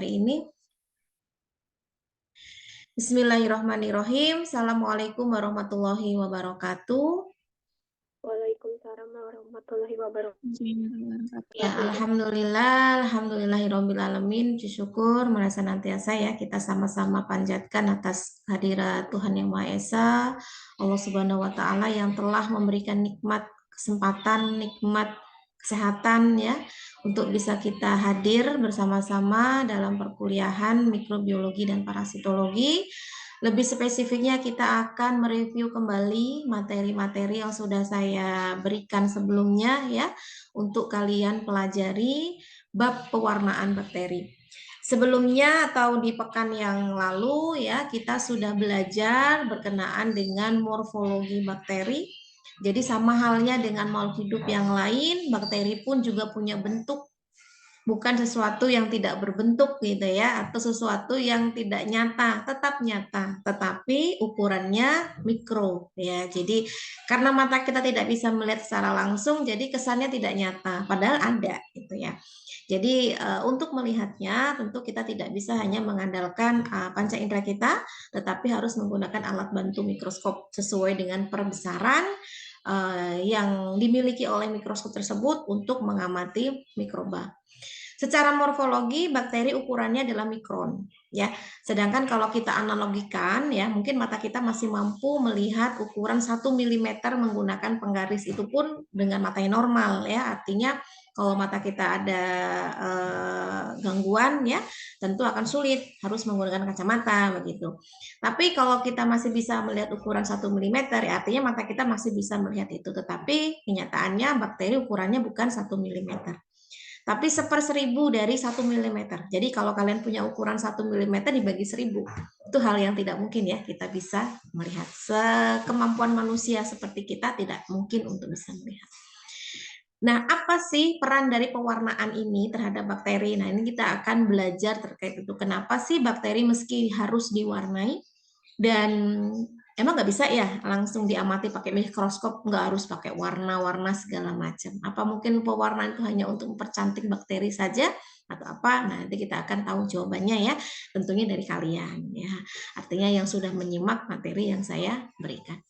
ini. Bismillahirrahmanirrahim. Assalamualaikum warahmatullahi wabarakatuh. Waalaikumsalam warahmatullahi wabarakatuh. Ya, alhamdulillahirobbilalamin. Syukur merasa senantiasa ya kita sama-sama panjatkan atas hadirat Tuhan Yang Maha Esa, Allah Subhanahu wa taala yang telah memberikan nikmat kesempatan, nikmat kesehatan ya untuk bisa kita hadir bersama-sama dalam perkuliahan mikrobiologi dan parasitologi. Lebih spesifiknya kita akan mereview kembali materi-materi yang sudah saya berikan sebelumnya ya untuk kalian pelajari bab pewarnaan bakteri. Sebelumnya atau di pekan yang lalu ya kita sudah belajar berkenaan dengan morfologi bakteri. Jadi sama halnya dengan makhluk hidup yang lain, bakteri pun juga punya bentuk, bukan sesuatu yang tidak berbentuk gitu ya, atau sesuatu yang tidak nyata, tetap nyata, tetapi ukurannya mikro ya. Jadi karena mata kita tidak bisa melihat secara langsung, jadi kesannya tidak nyata, padahal ada gitu ya. Jadi untuk melihatnya tentu kita tidak bisa hanya mengandalkan panca indera kita, tetapi harus menggunakan alat bantu mikroskop sesuai dengan perbesaran yang dimiliki oleh mikroskop tersebut untuk mengamati mikroba. Secara morfologi bakteri ukurannya adalah mikron ya. Sedangkan kalau kita analogikan ya, mungkin mata kita masih mampu melihat ukuran 1 mm menggunakan penggaris, itu pun dengan mata yang normal ya. Artinya kalau mata kita ada gangguan ya, tentu akan sulit, harus menggunakan kacamata begitu. Tapi kalau kita masih bisa melihat ukuran 1 mm ya, artinya mata kita masih bisa melihat itu. Tetapi kenyataannya bakteri ukurannya bukan 1 mm. Tapi 1/1000 dari 1 mm. Jadi kalau kalian punya ukuran 1 mm dibagi 1000, itu hal yang tidak mungkin ya kita bisa melihat. Sekemampuan manusia seperti kita tidak mungkin untuk bisa melihat. Nah, apa sih peran dari pewarnaan ini terhadap bakteri? Nah, ini kita akan belajar terkait itu. Kenapa sih bakteri meski harus diwarnai dan emang nggak bisa ya langsung diamati pakai mikroskop, nggak harus pakai warna-warna segala macam. Apa mungkin pewarnaan itu hanya untuk mempercantik bakteri saja atau apa? Nah, nanti kita akan tahu jawabannya ya, tentunya dari kalian ya. Artinya yang sudah menyimak materi yang saya berikan.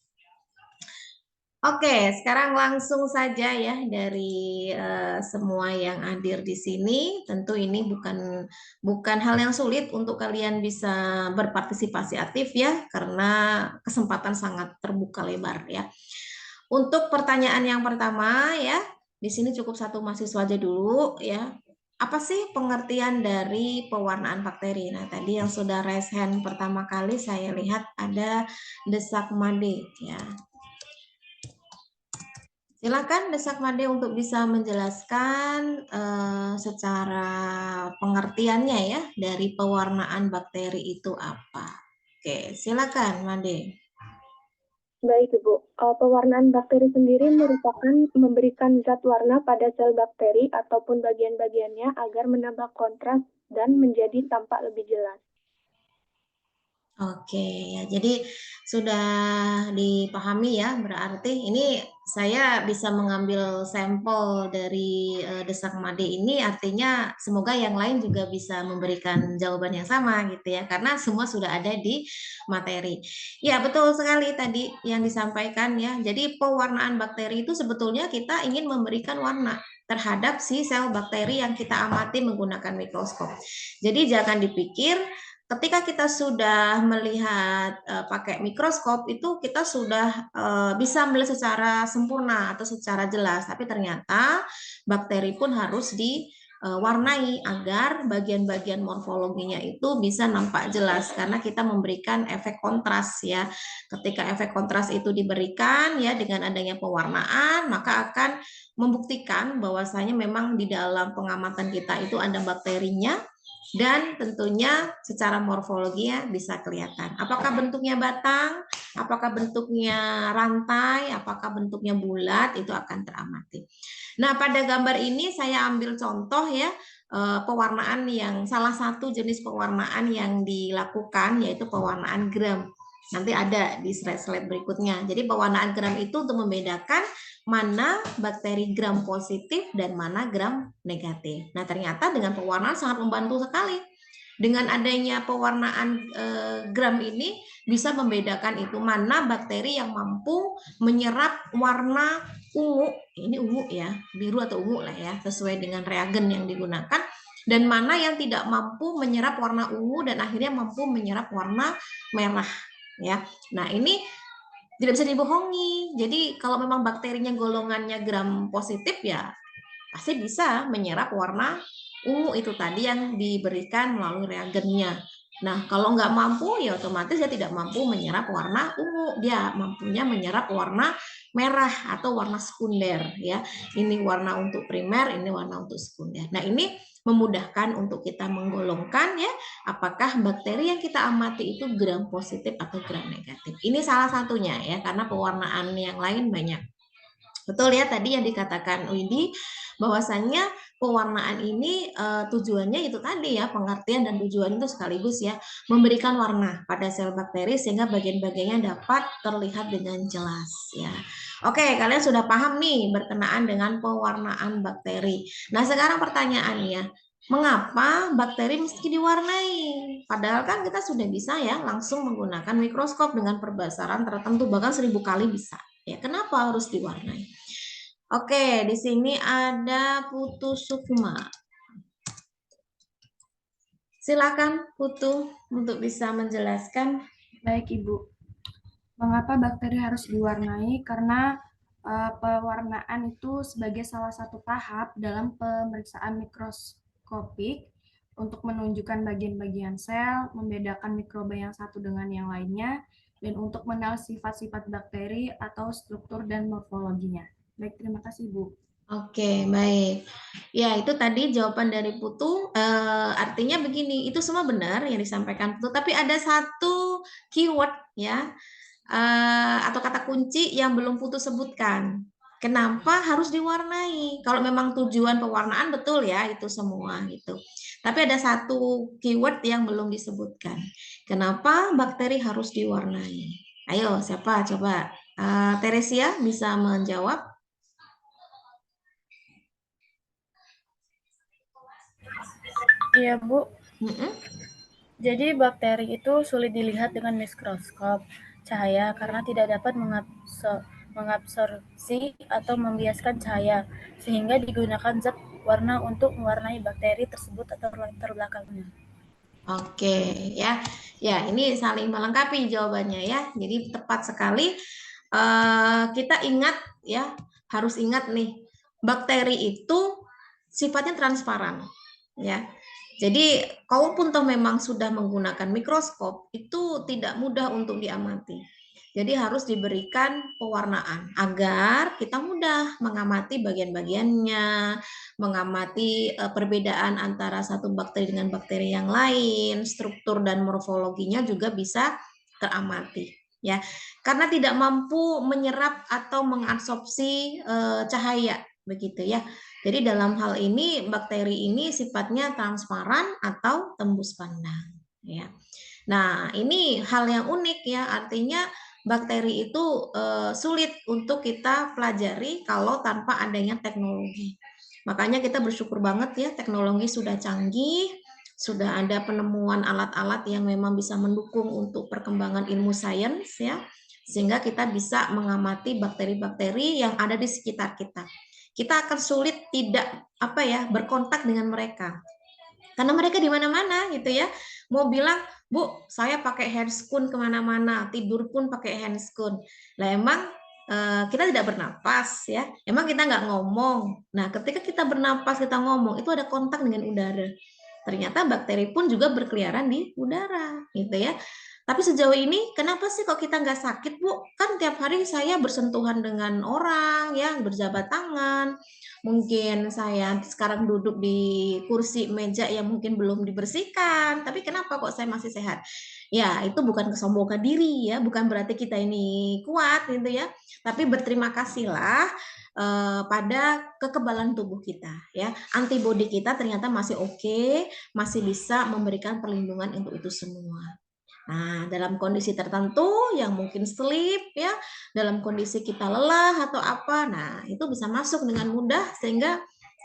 Oke, sekarang langsung saja ya dari semua yang hadir di sini. Tentu ini bukan hal yang sulit untuk kalian bisa berpartisipasi aktif ya, karena kesempatan sangat terbuka lebar ya. Untuk pertanyaan yang pertama ya, di sini cukup satu mahasiswa aja dulu ya. Apa sih pengertian dari pewarnaan bakteri? Nah, tadi yang sudah raise hand pertama kali saya lihat ada Desak Made ya. Silakan Desak Made untuk bisa menjelaskan secara pengertiannya ya dari pewarnaan bakteri itu apa. Oke, silakan Made. Baik Ibu, pewarnaan bakteri sendiri merupakan memberikan zat warna pada sel bakteri ataupun bagian-bagiannya agar menambah kontras dan menjadi tampak lebih jelas. Oke, ya jadi sudah dipahami ya, berarti ini saya bisa mengambil sampel dari Desak Made ini, artinya semoga yang lain juga bisa memberikan jawaban yang sama gitu ya, karena semua sudah ada di materi. Ya betul sekali tadi yang disampaikan ya, jadi pewarnaan bakteri itu sebetulnya kita ingin memberikan warna terhadap si sel bakteri yang kita amati menggunakan mikroskop. Jadi jangan dipikir ketika kita sudah melihat pakai mikroskop itu kita sudah bisa melihat secara sempurna atau secara jelas, tapi ternyata bakteri pun harus diwarnai agar bagian-bagian morfologinya itu bisa nampak jelas karena kita memberikan efek kontras ya. Ketika efek kontras itu diberikan ya dengan adanya pewarnaan, maka akan membuktikan bahwasanya memang di dalam pengamatan kita itu ada bakterinya. Dan tentunya secara morfologinya bisa kelihatan. Apakah bentuknya batang, apakah bentuknya rantai, apakah bentuknya bulat, itu akan teramati. Nah, pada gambar ini saya ambil contoh ya, pewarnaan yang salah satu jenis pewarnaan yang dilakukan yaitu pewarnaan gram. Nanti ada di slide-slide berikutnya. Jadi pewarnaan gram itu untuk membedakan mana bakteri gram positif dan mana gram negatif. Nah, ternyata dengan pewarnaan sangat membantu sekali. dengan adanya pewarnaan gram ini bisa membedakan itu mana bakteri yang mampu menyerap warna ungu, ini ungu ya, biru atau ungu lah ya, sesuai dengan reagen yang digunakan, dan mana yang tidak mampu menyerap warna ungu dan akhirnya mampu menyerap warna merah ya. Nah, ini tidak bisa dibohongi. Jadi kalau memang bakterinya golongannya gram positif ya pasti bisa menyerap warna ungu itu tadi yang diberikan melalui reagennya. Nah, kalau nggak mampu, ya otomatis dia tidak mampu menyerap warna ungu. Dia mampunya menyerap warna merah atau warna sekunder. Ya, ini warna untuk primer, ini warna untuk sekunder. Nah, ini memudahkan untuk kita menggolongkan ya, apakah bakteri yang kita amati itu gram positif atau gram negatif. Ini salah satunya ya, karena pewarnaan yang lain banyak. Betul ya tadi yang dikatakan Widi, bahwasannya pewarnaan ini tujuannya itu tadi ya, pengertian dan tujuan itu sekaligus ya, memberikan warna pada sel bakteri sehingga bagian-bagiannya dapat terlihat dengan jelas ya. Oke, kalian sudah paham nih berkenaan dengan pewarnaan bakteri. Nah, sekarang pertanyaannya, mengapa bakteri mesti diwarnai? Padahal kan kita sudah bisa ya langsung menggunakan mikroskop dengan perbesaran tertentu, bahkan 1000 kali bisa. Ya, kenapa harus diwarnai? Oke, di sini ada Putu Sukma. Silakan Putu untuk bisa menjelaskan. Baik, Ibu. Mengapa bakteri harus diwarnai? Karena pewarnaan itu sebagai salah satu tahap dalam pemeriksaan mikroskopik untuk menunjukkan bagian-bagian sel, membedakan mikroba yang satu dengan yang lainnya, dan untuk mengenal sifat-sifat bakteri atau struktur dan morfologinya. Baik, terima kasih, Bu. Oke, baik. Ya, itu tadi jawaban dari Putu. Artinya begini, itu semua benar yang disampaikan Putu, tapi ada satu keyword ya, atau kata kunci yang belum Putu sebutkan. Kenapa harus diwarnai? Kalau memang tujuan pewarnaan betul ya itu semua gitu. Tapi ada satu keyword yang belum disebutkan. Kenapa bakteri harus diwarnai? Ayo, siapa coba? Teresia bisa menjawab? Iya, Bu. Mm-mm. Jadi bakteri itu sulit dilihat dengan mikroskop cahaya karena tidak dapat mengabsorpsi atau membiaskan cahaya, sehingga digunakan zat warna untuk mewarnai bakteri tersebut atau latar belakangnya. Oke, ya. Ya, ini saling melengkapi jawabannya ya. Jadi tepat sekali. Kita ingat ya, harus ingat nih, bakteri itu sifatnya transparan ya. Jadi, kalaupun toh memang sudah menggunakan mikroskop, itu tidak mudah untuk diamati. Jadi harus diberikan pewarnaan agar kita mudah mengamati bagian-bagiannya, mengamati perbedaan antara satu bakteri dengan bakteri yang lain, struktur dan morfologinya juga bisa teramati. Ya, karena tidak mampu menyerap atau mengabsorpsi cahaya begitu ya. Jadi dalam hal ini bakteri ini sifatnya transparan atau tembus pandang ya. Nah, ini hal yang unik ya, artinya bakteri itu sulit untuk kita pelajari kalau tanpa adanya teknologi. Makanya kita bersyukur banget ya, teknologi sudah canggih, sudah ada penemuan alat-alat yang memang bisa mendukung untuk perkembangan ilmu sains ya, sehingga kita bisa mengamati bakteri-bakteri yang ada di sekitar kita. Kita akan sulit tidak berkontak dengan mereka. Karena mereka di mana-mana gitu ya. Mau bilang, Bu, saya pakai handscoon kemana-mana, tidur pun pakai handscoon. Lah emang kita tidak bernapas ya. Emang kita nggak ngomong. Nah, ketika kita bernapas, kita ngomong, itu ada kontak dengan udara. Ternyata bakteri pun juga berkeliaran di udara, gitu ya. Tapi sejauh ini, kenapa sih kok kita nggak sakit, Bu? Kan tiap hari saya bersentuhan dengan orang, ya, berjabat tangan. Mungkin saya sekarang duduk di kursi meja yang mungkin belum dibersihkan, tapi kenapa kok saya masih sehat? Ya, itu bukan kesombongan diri ya, bukan berarti kita ini kuat gitu ya. Tapi berterima kasihlah pada kekebalan tubuh kita ya. Antibodi kita ternyata masih oke, masih bisa memberikan perlindungan untuk itu semua. Nah, dalam kondisi tertentu yang mungkin sleep ya, dalam kondisi kita lelah atau apa, nah itu bisa masuk dengan mudah sehingga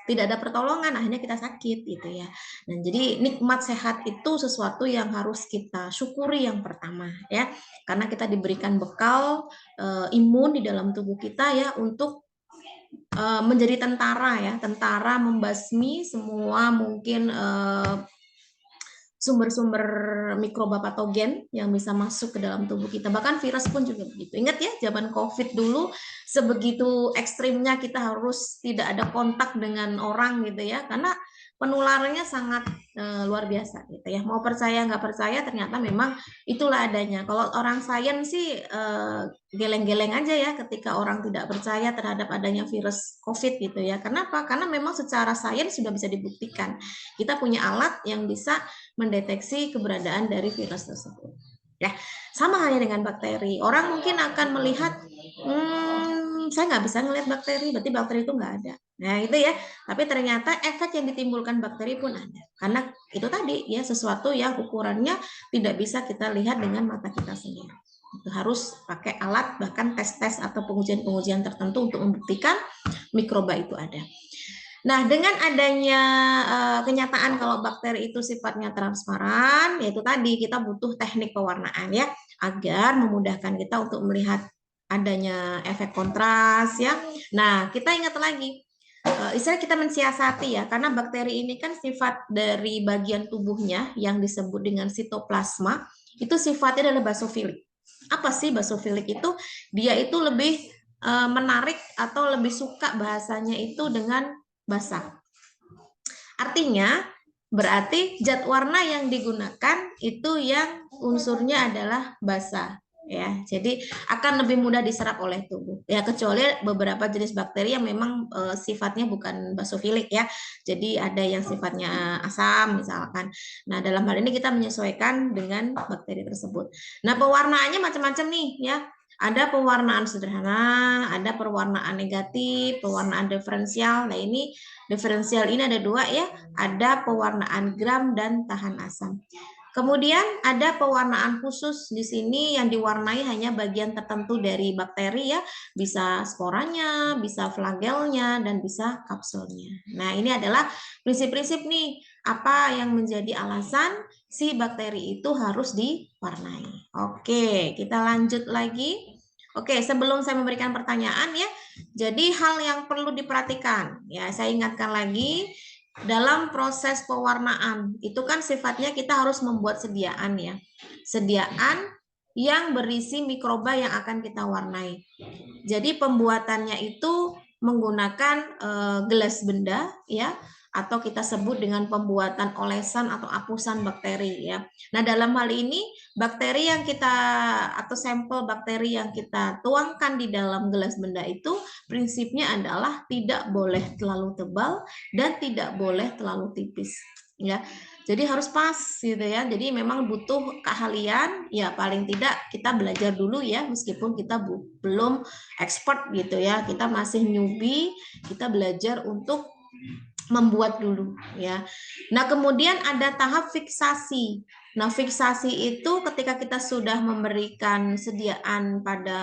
tidak ada pertolongan, akhirnya kita sakit gitu ya. Dan jadi nikmat sehat itu sesuatu yang harus kita syukuri yang pertama ya, karena kita diberikan bekal imun di dalam tubuh kita ya untuk menjadi tentara ya, tentara membasmi semua mungkin sumber-sumber mikroba patogen yang bisa masuk ke dalam tubuh kita. Bahkan virus pun juga begitu. Ingat ya, zaman COVID dulu, sebegitu ekstrimnya kita harus tidak ada kontak dengan orang gitu ya, karena penularannya sangat luar biasa gitu ya. Mau percaya nggak percaya, ternyata memang itulah adanya. Kalau orang sains sih geleng-geleng aja ya ketika orang tidak percaya terhadap adanya virus COVID gitu ya. Kenapa? Karena memang secara sains sudah bisa dibuktikan. Kita punya alat yang bisa mendeteksi keberadaan dari virus tersebut. Ya, sama halnya dengan bakteri. Orang mungkin akan melihat, saya nggak bisa ngelihat bakteri, berarti bakteri itu nggak ada. Nah, itu ya. Tapi ternyata efek yang ditimbulkan bakteri pun ada. Karena itu tadi ya, sesuatu yang ukurannya tidak bisa kita lihat dengan mata kita sendiri. Itu harus pakai alat, bahkan tes-tes atau pengujian-pengujian tertentu untuk membuktikan mikroba itu ada. Nah, dengan adanya kenyataan kalau bakteri itu sifatnya transparan, yaitu tadi kita butuh teknik pewarnaan ya, agar memudahkan kita untuk melihat adanya efek kontras ya. Nah, kita ingat lagi, istilah kita mensiasati ya, karena bakteri ini kan sifat dari bagian tubuhnya yang disebut dengan sitoplasma, itu sifatnya adalah basofilik. Apa sih basofilik itu? Dia itu lebih menarik atau lebih suka bahasanya itu dengan basah. Artinya berarti zat warna yang digunakan itu yang unsurnya adalah basah ya. Jadi akan lebih mudah diserap oleh tubuh. Ya kecuali beberapa jenis bakteri yang memang sifatnya bukan basofilik ya. Jadi ada yang sifatnya asam misalkan. Nah, dalam hal ini kita menyesuaikan dengan bakteri tersebut. Nah, pewarnaannya macam-macam nih ya. Ada pewarnaan sederhana, ada pewarnaan negatif, pewarnaan diferensial. Nah, ini diferensial ini ada dua ya, ada pewarnaan gram dan tahan asam. Kemudian ada pewarnaan khusus di sini yang diwarnai hanya bagian tertentu dari bakteri ya, bisa sporanya, bisa flagelnya, dan bisa kapsulnya. Nah, ini adalah prinsip-prinsip nih, apa yang menjadi alasan si bakteri itu harus diwarnai. Oke, kita lanjut lagi. Oke, sebelum saya memberikan pertanyaan ya, jadi hal yang perlu diperhatikan, ya saya ingatkan lagi, dalam proses pewarnaan, itu kan sifatnya kita harus membuat sediaan ya, sediaan yang berisi mikroba yang akan kita warnai. Jadi pembuatannya itu menggunakan gelas benda ya, atau kita sebut dengan pembuatan olesan atau apusan bakteri ya. Nah, dalam hal ini bakteri yang kita atau sampel bakteri yang kita tuangkan di dalam gelas benda itu prinsipnya adalah tidak boleh terlalu tebal dan tidak boleh terlalu tipis ya. Jadi harus pas gitu ya. Jadi memang butuh keahlian ya, paling tidak kita belajar dulu ya, meskipun kita belum expert gitu ya. Kita masih newbie, kita belajar untuk membuat dulu ya. Nah, kemudian ada tahap fiksasi. Nah, fiksasi itu ketika kita sudah memberikan sediaan pada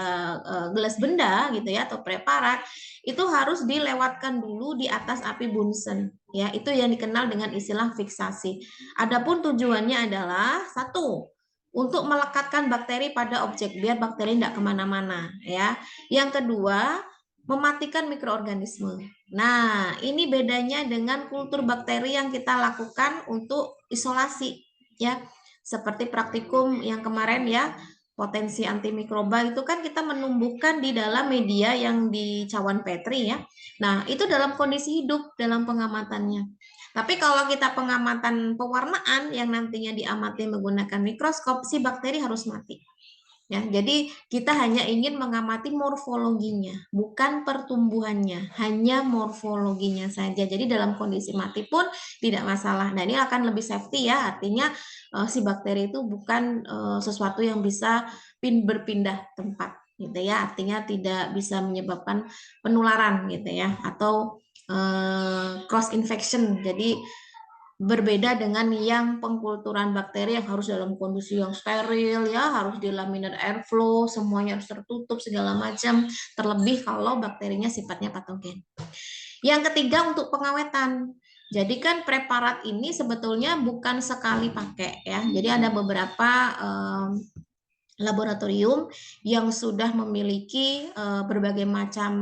gelas benda gitu ya atau preparat, itu harus dilewatkan dulu di atas api Bunsen ya. Itu yang dikenal dengan istilah fiksasi. Adapun tujuannya adalah satu, untuk melekatkan bakteri pada objek biar bakteri tidak kemana-mana ya. Yang kedua, mematikan mikroorganisme. Nah, ini bedanya dengan kultur bakteri yang kita lakukan untuk isolasi ya. Seperti praktikum yang kemarin ya, potensi antimikroba itu kan kita menumbuhkan di dalam media yang di cawan Petri ya. Nah, itu dalam kondisi hidup dalam pengamatannya. Tapi kalau kita pengamatan pewarnaan yang nantinya diamati menggunakan mikroskop, si bakteri harus mati. Ya, jadi kita hanya ingin mengamati morfologinya, bukan pertumbuhannya, hanya morfologinya saja. Jadi dalam kondisi mati pun tidak masalah. Nah, ini akan lebih safety ya, artinya si bakteri itu bukan sesuatu yang bisa berpindah tempat gitu ya. Artinya tidak bisa menyebabkan penularan gitu ya, atau cross infection. Jadi berbeda dengan yang pengkulturan bakteri yang harus dalam kondisi yang steril ya, harus di laminar airflow, semuanya harus tertutup segala macam, terlebih kalau bakterinya sifatnya patogen. Yang ketiga untuk pengawetan. Jadi kan preparat ini sebetulnya bukan sekali pakai ya. Jadi ada beberapa laboratorium yang sudah memiliki berbagai macam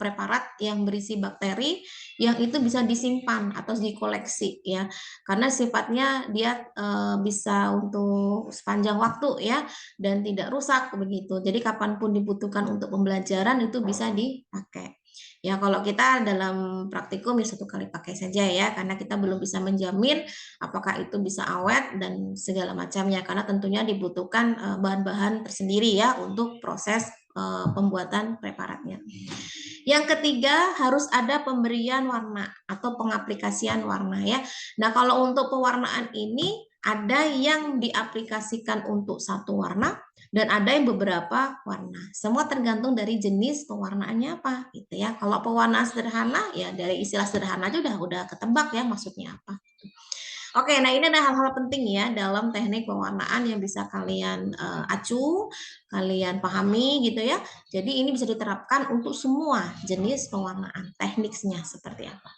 preparat yang berisi bakteri yang itu bisa disimpan atau dikoleksi ya, karena sifatnya dia bisa untuk sepanjang waktu ya dan tidak rusak begitu. Jadi kapanpun dibutuhkan untuk pembelajaran itu bisa dipakai. Ya kalau kita dalam praktikum ya 1 kali pakai saja ya, karena kita belum bisa menjamin apakah itu bisa awet dan segala macamnya, karena tentunya dibutuhkan bahan-bahan tersendiri ya untuk proses pembuatan preparatnya. Yang ketiga harus ada pemberian warna atau pengaplikasian warna ya. Nah kalau untuk pewarnaan ini ada yang diaplikasikan untuk satu warna dan ada yang beberapa warna. Semua tergantung dari jenis pewarnaannya apa gitu ya. Kalau pewarnaan sederhana ya dari istilah sederhana aja udah ketebak ya maksudnya apa. Oke, nah ini ada hal-hal penting ya dalam teknik pewarnaan yang bisa kalian acu, kalian pahami gitu ya. Jadi ini bisa diterapkan untuk semua jenis pewarnaan, tekniknya seperti apa.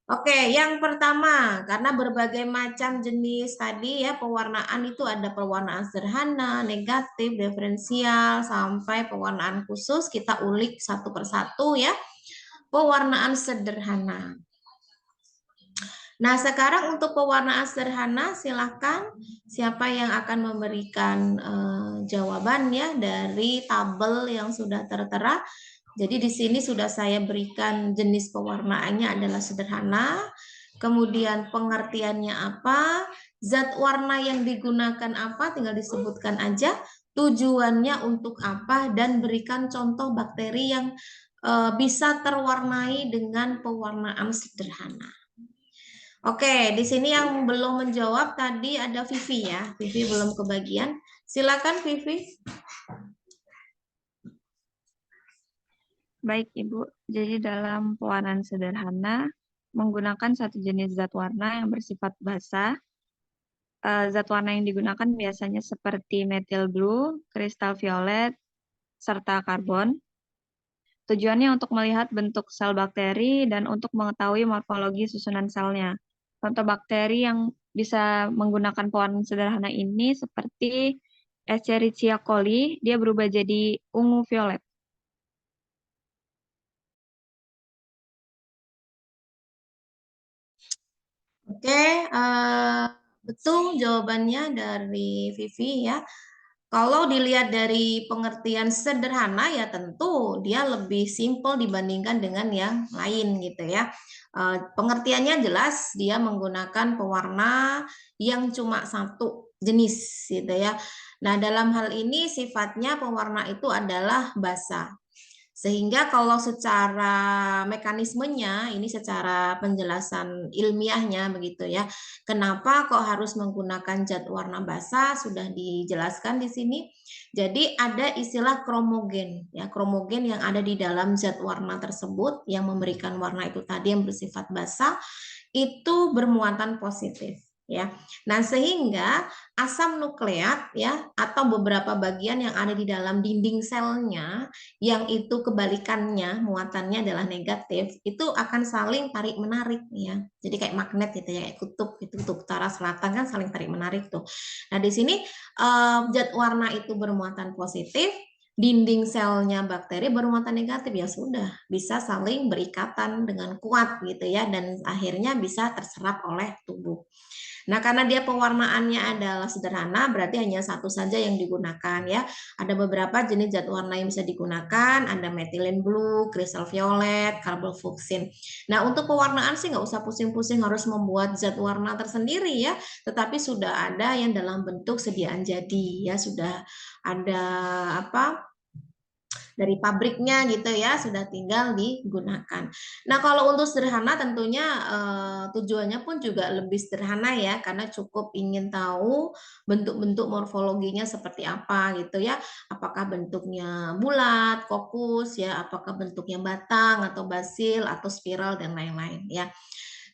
Oke, yang pertama, karena berbagai macam jenis tadi ya pewarnaan itu ada pewarnaan sederhana, negatif, diferensial, sampai pewarnaan khusus. Kita ulik satu persatu ya. Pewarnaan sederhana. Nah, sekarang untuk pewarnaan sederhana, silakan siapa yang akan memberikan jawaban ya dari tabel yang sudah tertera. Jadi di sini sudah saya berikan jenis pewarnaannya adalah sederhana, kemudian pengertiannya apa, zat warna yang digunakan apa, tinggal disebutkan aja, tujuannya untuk apa, dan berikan contoh bakteri yang bisa terwarnai dengan pewarnaan sederhana. Oke, di sini yang belum menjawab tadi ada Vivi ya. Vivi belum kebagian. Silakan Vivi. Baik, Ibu. Jadi dalam pewarnaan sederhana menggunakan satu jenis zat warna yang bersifat basa. Zat warna yang digunakan biasanya seperti methyl blue, kristal violet, serta karbon. Tujuannya untuk melihat bentuk sel bakteri dan untuk mengetahui morfologi susunan selnya. Contoh bakteri yang bisa menggunakan pewarnaan sederhana ini seperti Escherichia coli, dia berubah jadi ungu violet. Oke, betul jawabannya dari Vivi ya. Kalau dilihat dari pengertian sederhana ya tentu dia lebih simpel dibandingkan dengan yang lain gitu ya. Pengertiannya jelas dia menggunakan pewarna yang cuma satu jenis gitu ya. Nah, dalam hal ini sifatnya pewarna itu adalah basa. Sehingga kalau secara mekanismenya, ini secara penjelasan ilmiahnya begitu ya, kenapa kok harus menggunakan zat warna basa, sudah dijelaskan di sini. Jadi ada istilah kromogen, ya kromogen yang ada di dalam zat warna tersebut yang memberikan warna itu tadi yang bersifat basa, itu bermuatan positif. Ya, nah sehingga asam nukleat ya atau beberapa bagian yang ada di dalam dinding selnya yang itu kebalikannya muatannya adalah negatif itu akan saling tarik menarik ya, jadi kayak magnet gitu ya, kayak kutub itu kutub utara selatan kan saling tarik menarik tuh. Nah di sini zat warna itu bermuatan positif, dinding selnya bakteri bermuatan negatif, ya sudah bisa saling berikatan dengan kuat gitu ya dan akhirnya bisa terserap oleh tubuh. Nah, karena dia pewarnaannya adalah sederhana, berarti hanya satu saja yang digunakan ya. Ada beberapa jenis zat warna yang bisa digunakan, ada methylene blue, kristal violet, karbofluksin. Nah, untuk pewarnaan sih nggak usah pusing-pusing harus membuat zat warna tersendiri ya, tetapi sudah ada yang dalam bentuk sediaan jadi ya, sudah ada apa? Dari pabriknya gitu ya, sudah tinggal digunakan. Nah, kalau untuk sederhana tentunya tujuannya pun juga lebih sederhana ya, karena cukup ingin tahu bentuk-bentuk morfologinya seperti apa gitu ya. Apakah bentuknya bulat, kokus ya, apakah bentuknya batang atau basil atau spiral dan lain-lain ya.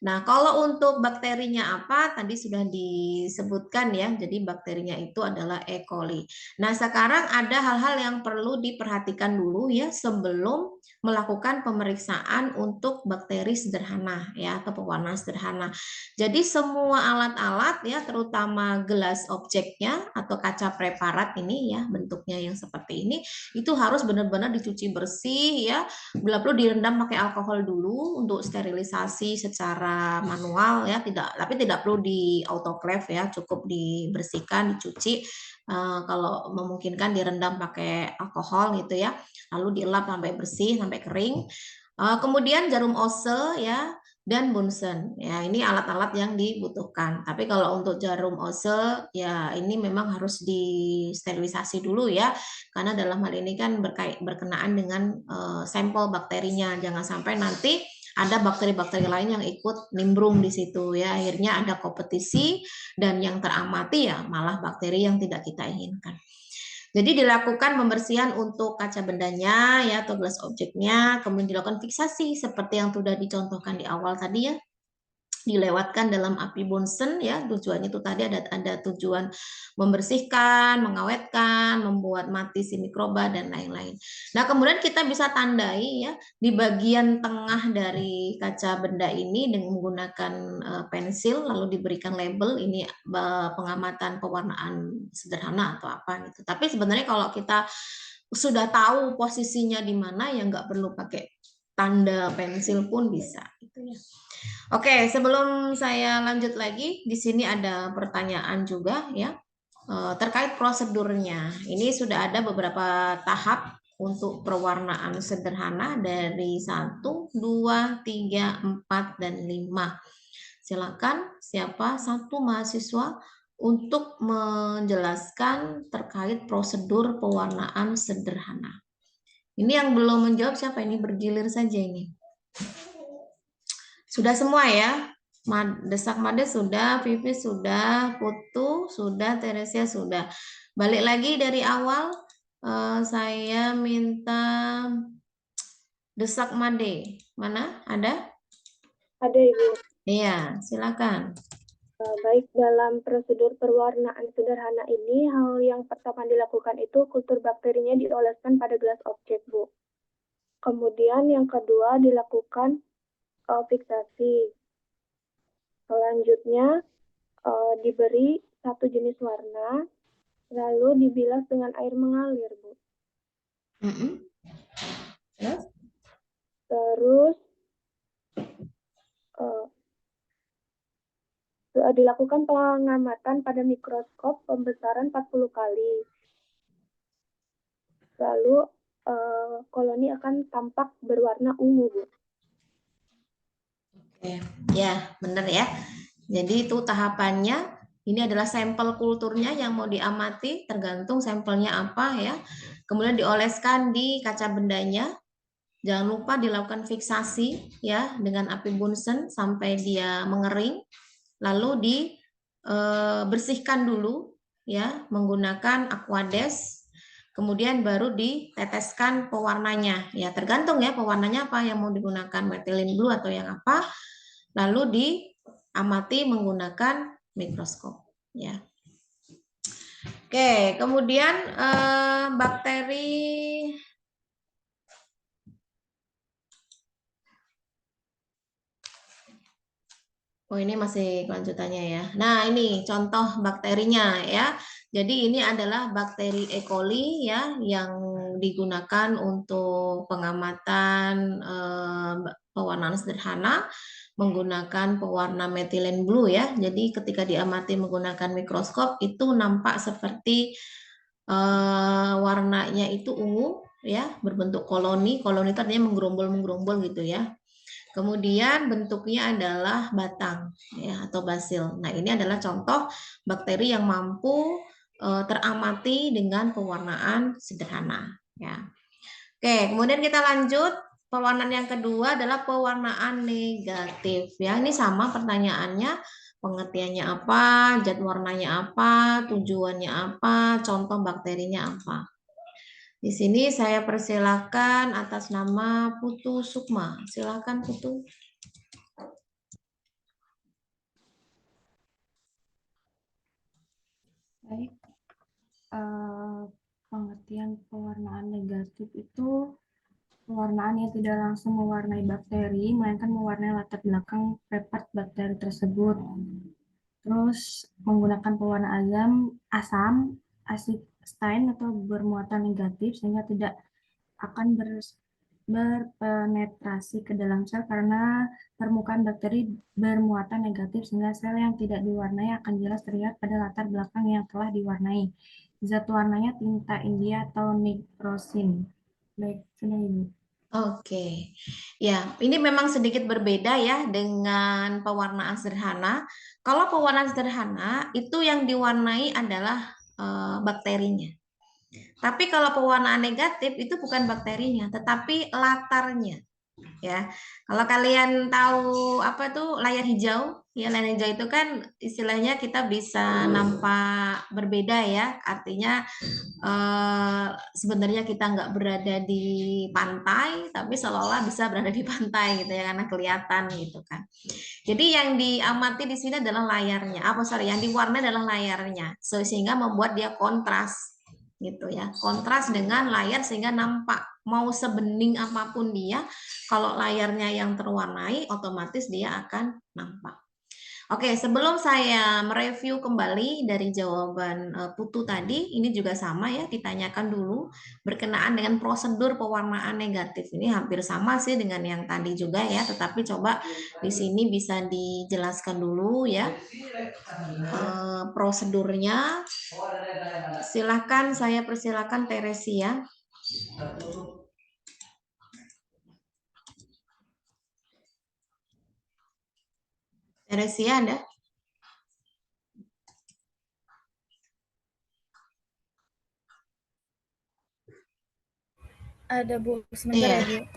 Nah, kalau untuk bakterinya apa, tadi sudah disebutkan ya. Jadi bakterinya itu adalah E. coli. Nah, sekarang ada hal-hal yang perlu diperhatikan dulu ya sebelum melakukan pemeriksaan untuk bakteri sederhana ya atau pewarna sederhana. Jadi semua alat-alat ya, terutama gelas objeknya atau kaca preparat ini ya, bentuknya yang seperti ini, itu harus benar-benar dicuci bersih ya. Bila perlu direndam pakai alkohol dulu untuk sterilisasi secara manual ya, tapi tidak perlu di autoclave ya, cukup dibersihkan, dicuci. Kalau memungkinkan direndam pakai alkohol gitu ya, lalu dielap sampai bersih, sampai kering. Kemudian jarum ose ya, dan Bunsen. Ya, ini alat-alat yang dibutuhkan. Tapi kalau untuk jarum ose, ya ini memang harus disterilisasi dulu ya, karena dalam hal ini kan berkenaan dengan sampel bakterinya. Jangan sampai nanti ada bakteri-bakteri lain yang ikut nimbrung di situ ya. Akhirnya ada kompetisi dan yang teramati ya malah bakteri yang tidak kita inginkan. Jadi dilakukan pembersihan untuk kaca bendanya ya atau gelas objeknya, kemudian dilakukan fiksasi seperti yang sudah dicontohkan di awal tadi ya. Dilewatkan dalam api Bunsen ya, tujuannya itu tadi ada tujuan membersihkan, mengawetkan, membuat mati si mikroba dan lain-lain. Nah, kemudian kita bisa tandai ya di bagian tengah dari kaca benda ini dengan menggunakan pensil lalu diberikan label ini pengamatan pewarnaan sederhana atau apa gitu. Tapi sebenarnya kalau kita sudah tahu posisinya di mana ya nggak perlu pakai tanda pensil pun bisa gitu ya. Oke, sebelum saya lanjut lagi, di sini ada pertanyaan juga ya terkait prosedurnya. Ini sudah ada beberapa tahap untuk pewarnaan sederhana dari 1, 2, 3, 4, dan 5. Silakan siapa satu mahasiswa untuk menjelaskan terkait prosedur pewarnaan sederhana. Ini yang belum menjawab siapa ini? Bergilir saja ini. Sudah semua ya? Desak Made sudah, Vivi sudah, Putu sudah, Teresia sudah. Balik lagi dari awal, saya minta Desak Made. Mana? Ada? Ada, Ibu. Iya, silakan. Baik, dalam prosedur pewarnaan sederhana ini, hal yang pertama dilakukan itu kultur bakterinya dioleskan pada gelas objek, Bu. Kemudian yang kedua dilakukan fiksasi. Selanjutnya diberi satu jenis warna, lalu dibilas dengan air mengalir, Bu. Terus dilakukan pengamatan pada mikroskop pembesaran 40 kali. Lalu koloni akan tampak berwarna ungu, Bu. Oke, ya benar ya. Jadi itu tahapannya. Ini adalah sampel kulturnya yang mau diamati, tergantung sampelnya apa ya. Kemudian dioleskan di kaca bendanya. Jangan lupa dilakukan fiksasi ya dengan api Bunsen sampai dia mengering. Lalu dibersihkan dulu ya menggunakan Aquades. Kemudian baru diteteskan pewarnanya. Ya tergantung ya pewarnanya apa yang mau digunakan, methylene blue atau yang apa. Lalu diamati menggunakan mikroskop ya. Oke, kemudian bakteri Oh, ini masih kelanjutannya ya. Nah, ini contoh bakterinya ya. Jadi ini adalah bakteri E. coli ya yang digunakan untuk pengamatan pewarnaan sederhana menggunakan pewarna methylene blue ya. Jadi ketika diamati menggunakan mikroskop itu nampak seperti warnanya itu ungu ya, berbentuk koloni. Koloni itu artinya menggerombol gitu ya. Kemudian bentuknya adalah batang ya atau basil. Nah, ini adalah contoh bakteri yang mampu teramati dengan pewarnaan sederhana ya. Oke, kemudian kita lanjut. Pewarnaan yang kedua adalah pewarnaan negatif ya. Ini sama pertanyaannya, pengertiannya apa, zat warnanya apa, tujuannya apa, contoh bakterinya apa. Di sini saya persilakan atas nama Putu Sukma. Silakan Putu. Baik, pengertian pewarnaan negatif itu pewarnaan yang tidak langsung mewarnai bakteri, melainkan mewarnai latar belakang prepart bakteri tersebut. Terus menggunakan pewarna asam, asid stain atau bermuatan negatif sehingga tidak akan berpenetrasi ke dalam sel karena permukaan bakteri bermuatan negatif sehingga sel yang tidak diwarnai akan jelas terlihat pada latar belakang yang telah diwarnai. Zat warnanya tinta India atau nitrosin. Baik, sudah Ibu. Oke, ya ini memang sedikit berbeda ya dengan pewarnaan sederhana. Kalau pewarnaan sederhana itu yang diwarnai adalah bakterinya. Tapi kalau pewarnaan negatif itu bukan bakterinya, tetapi latarnya. Ya, kalau kalian tahu apa tuh layar hijau, ya layar hijau itu kan istilahnya kita bisa nampak berbeda ya. Artinya sebenarnya kita nggak berada di pantai, tapi seolah-olah bisa berada di pantai gitu ya karena kelihatan gitu kan. Jadi yang diamati di sini adalah layarnya. Yang diwarnai adalah layarnya, sehingga membuat dia kontras gitu ya, kontras dengan layar sehingga nampak mau sebening apapun dia, kalau layarnya yang terwarnai otomatis dia akan nampak. Oke, sebelum saya mereview kembali dari jawaban Putu tadi, ini juga sama ya, ditanyakan dulu berkenaan dengan prosedur pewarnaan negatif. Ini hampir sama sih dengan yang tadi juga ya, tetapi coba di sini bisa dijelaskan dulu ya prosedurnya. Silahkan, saya persilakan Teresia. Teresia ada? Ada Bu, sebentar Iya. ya Bu.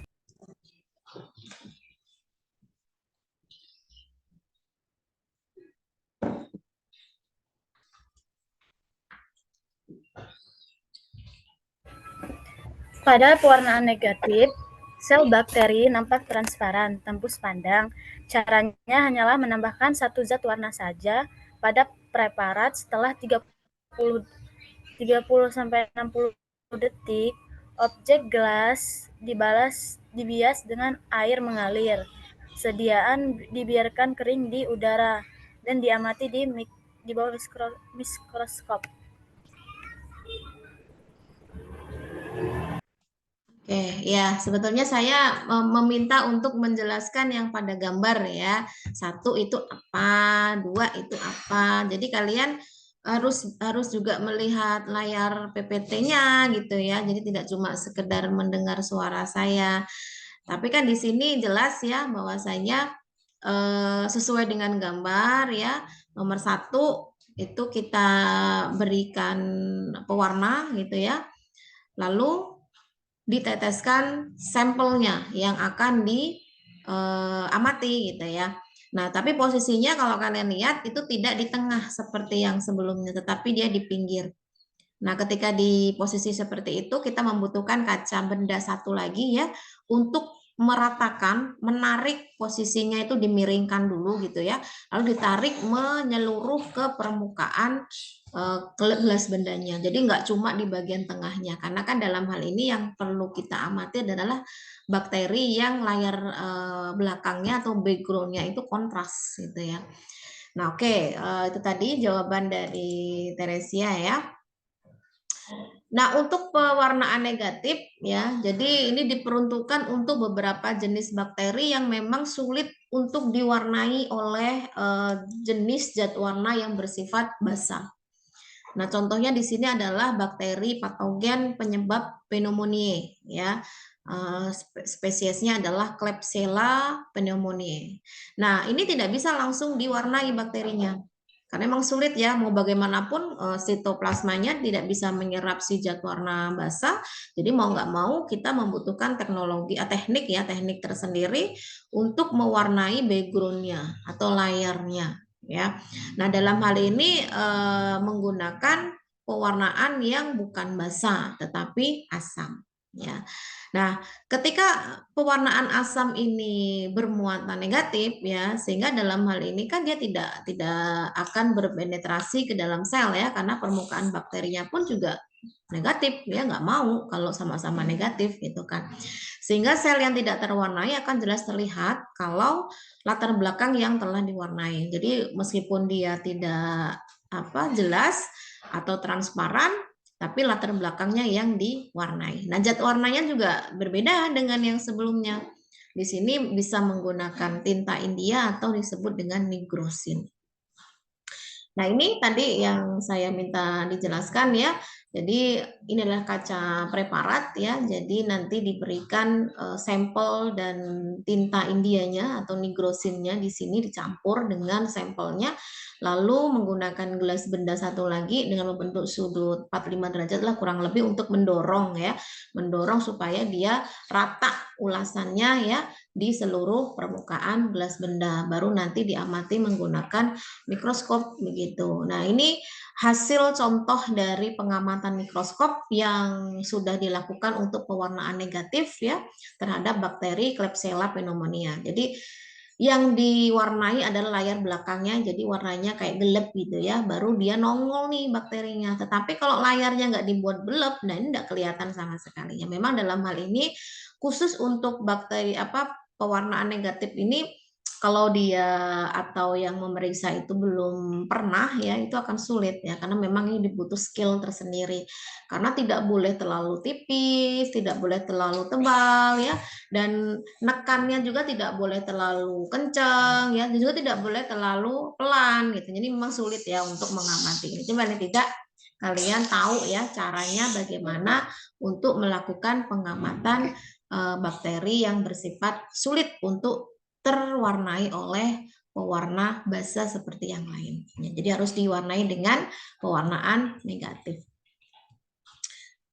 Pada pewarnaan negatif, sel bakteri nampak transparan, tembus pandang. Caranya hanyalah menambahkan satu zat warna saja pada preparat setelah 30-60 detik, objek gelas dibias dengan air mengalir. Sediaan dibiarkan kering di udara dan diamati di bawah mikroskop. Oke, ya sebetulnya saya meminta untuk menjelaskan yang pada gambar ya. 1 itu apa, 2 itu apa. Jadi kalian harus juga melihat layar PPT-nya gitu ya. Jadi tidak cuma sekedar mendengar suara saya. Tapi kan di sini jelas ya bahwasanya sesuai dengan gambar ya. Nomor 1 itu kita berikan pewarna gitu ya. Lalu diteteskan sampelnya yang akan diamati gitu ya. Nah, tapi posisinya kalau kalian lihat itu tidak di tengah seperti yang sebelumnya, tetapi dia di pinggir. Nah, ketika di posisi seperti itu kita membutuhkan kaca benda satu lagi ya untuk meratakan, menarik posisinya itu dimiringkan dulu gitu ya. Lalu ditarik menyeluruh ke permukaan gelas bendanya. Jadi nggak cuma di bagian tengahnya, karena kan dalam hal ini yang perlu kita amati adalah bakteri yang layar belakangnya atau backgroundnya itu kontras gitu ya. Nah oke, itu tadi jawaban dari Teresia ya. Nah untuk pewarnaan negatif ya, jadi ini diperuntukkan untuk beberapa jenis bakteri yang memang sulit untuk diwarnai oleh jenis zat warna yang bersifat basah. Nah, contohnya di sini adalah bakteri patogen penyebab pneumonia ya. Spesiesnya adalah Klebsiella pneumoniae. Nah, ini tidak bisa langsung diwarnai bakterinya. Karena memang sulit ya, mau bagaimanapun sitoplasmanya tidak bisa menyerap si zat warna basah. Jadi mau nggak mau kita membutuhkan teknik tersendiri untuk mewarnai background-nya atau layarnya ya. Nah, dalam hal ini menggunakan pewarnaan yang bukan basah tetapi asam ya. Nah, ketika pewarnaan asam ini bermuatan negatif ya, sehingga dalam hal ini kan dia tidak akan berpenetrasi ke dalam sel ya, karena permukaan bakterinya pun juga negatif ya, nggak mau kalau sama-sama negatif gitu kan. Sehingga sel yang tidak terwarnai akan jelas terlihat kalau latar belakang yang telah diwarnai. Jadi meskipun dia tidak jelas atau transparan, tapi latar belakangnya yang diwarnai. Nah, zat warnanya juga berbeda dengan yang sebelumnya. Di sini bisa menggunakan tinta India atau disebut dengan nigrosin. Nah, ini tadi yang saya minta dijelaskan ya. Jadi ini adalah kaca preparat ya. Jadi nanti diberikan sampel dan tinta Indianya atau nigrosinnya di sini dicampur dengan sampelnya. Lalu menggunakan gelas benda satu lagi dengan membentuk sudut 45 derajat lah kurang lebih untuk mendorong ya. Mendorong supaya dia rata ulasannya ya di seluruh permukaan gelas benda. Baru nanti diamati menggunakan mikroskop begitu. Nah, ini hasil contoh dari pengamatan mikroskop yang sudah dilakukan untuk pewarnaan negatif ya terhadap bakteri Klebsiella pneumonia. Jadi yang diwarnai adalah layar belakangnya, jadi warnanya kayak gelap gitu ya, baru dia nongol nih bakterinya. Tetapi kalau layarnya nggak dibuat gelap, nah ini nggak kelihatan sama sekali. Ya, memang dalam hal ini khusus untuk bakteri pewarnaan negatif ini, kalau dia atau yang memeriksa itu belum pernah ya, itu akan sulit ya, karena memang ini dibutuh skill tersendiri. Karena tidak boleh terlalu tipis, tidak boleh terlalu tebal ya, dan nekannya juga tidak boleh terlalu kencang ya, dan juga tidak boleh terlalu pelan gitu. Jadi memang sulit ya untuk mengamati ini. Coba nih tidak kalian tahu ya caranya bagaimana untuk melakukan pengamatan bakteri yang bersifat sulit untuk terwarnai oleh pewarna basa seperti yang lain. Ya, jadi harus diwarnai dengan pewarnaan negatif.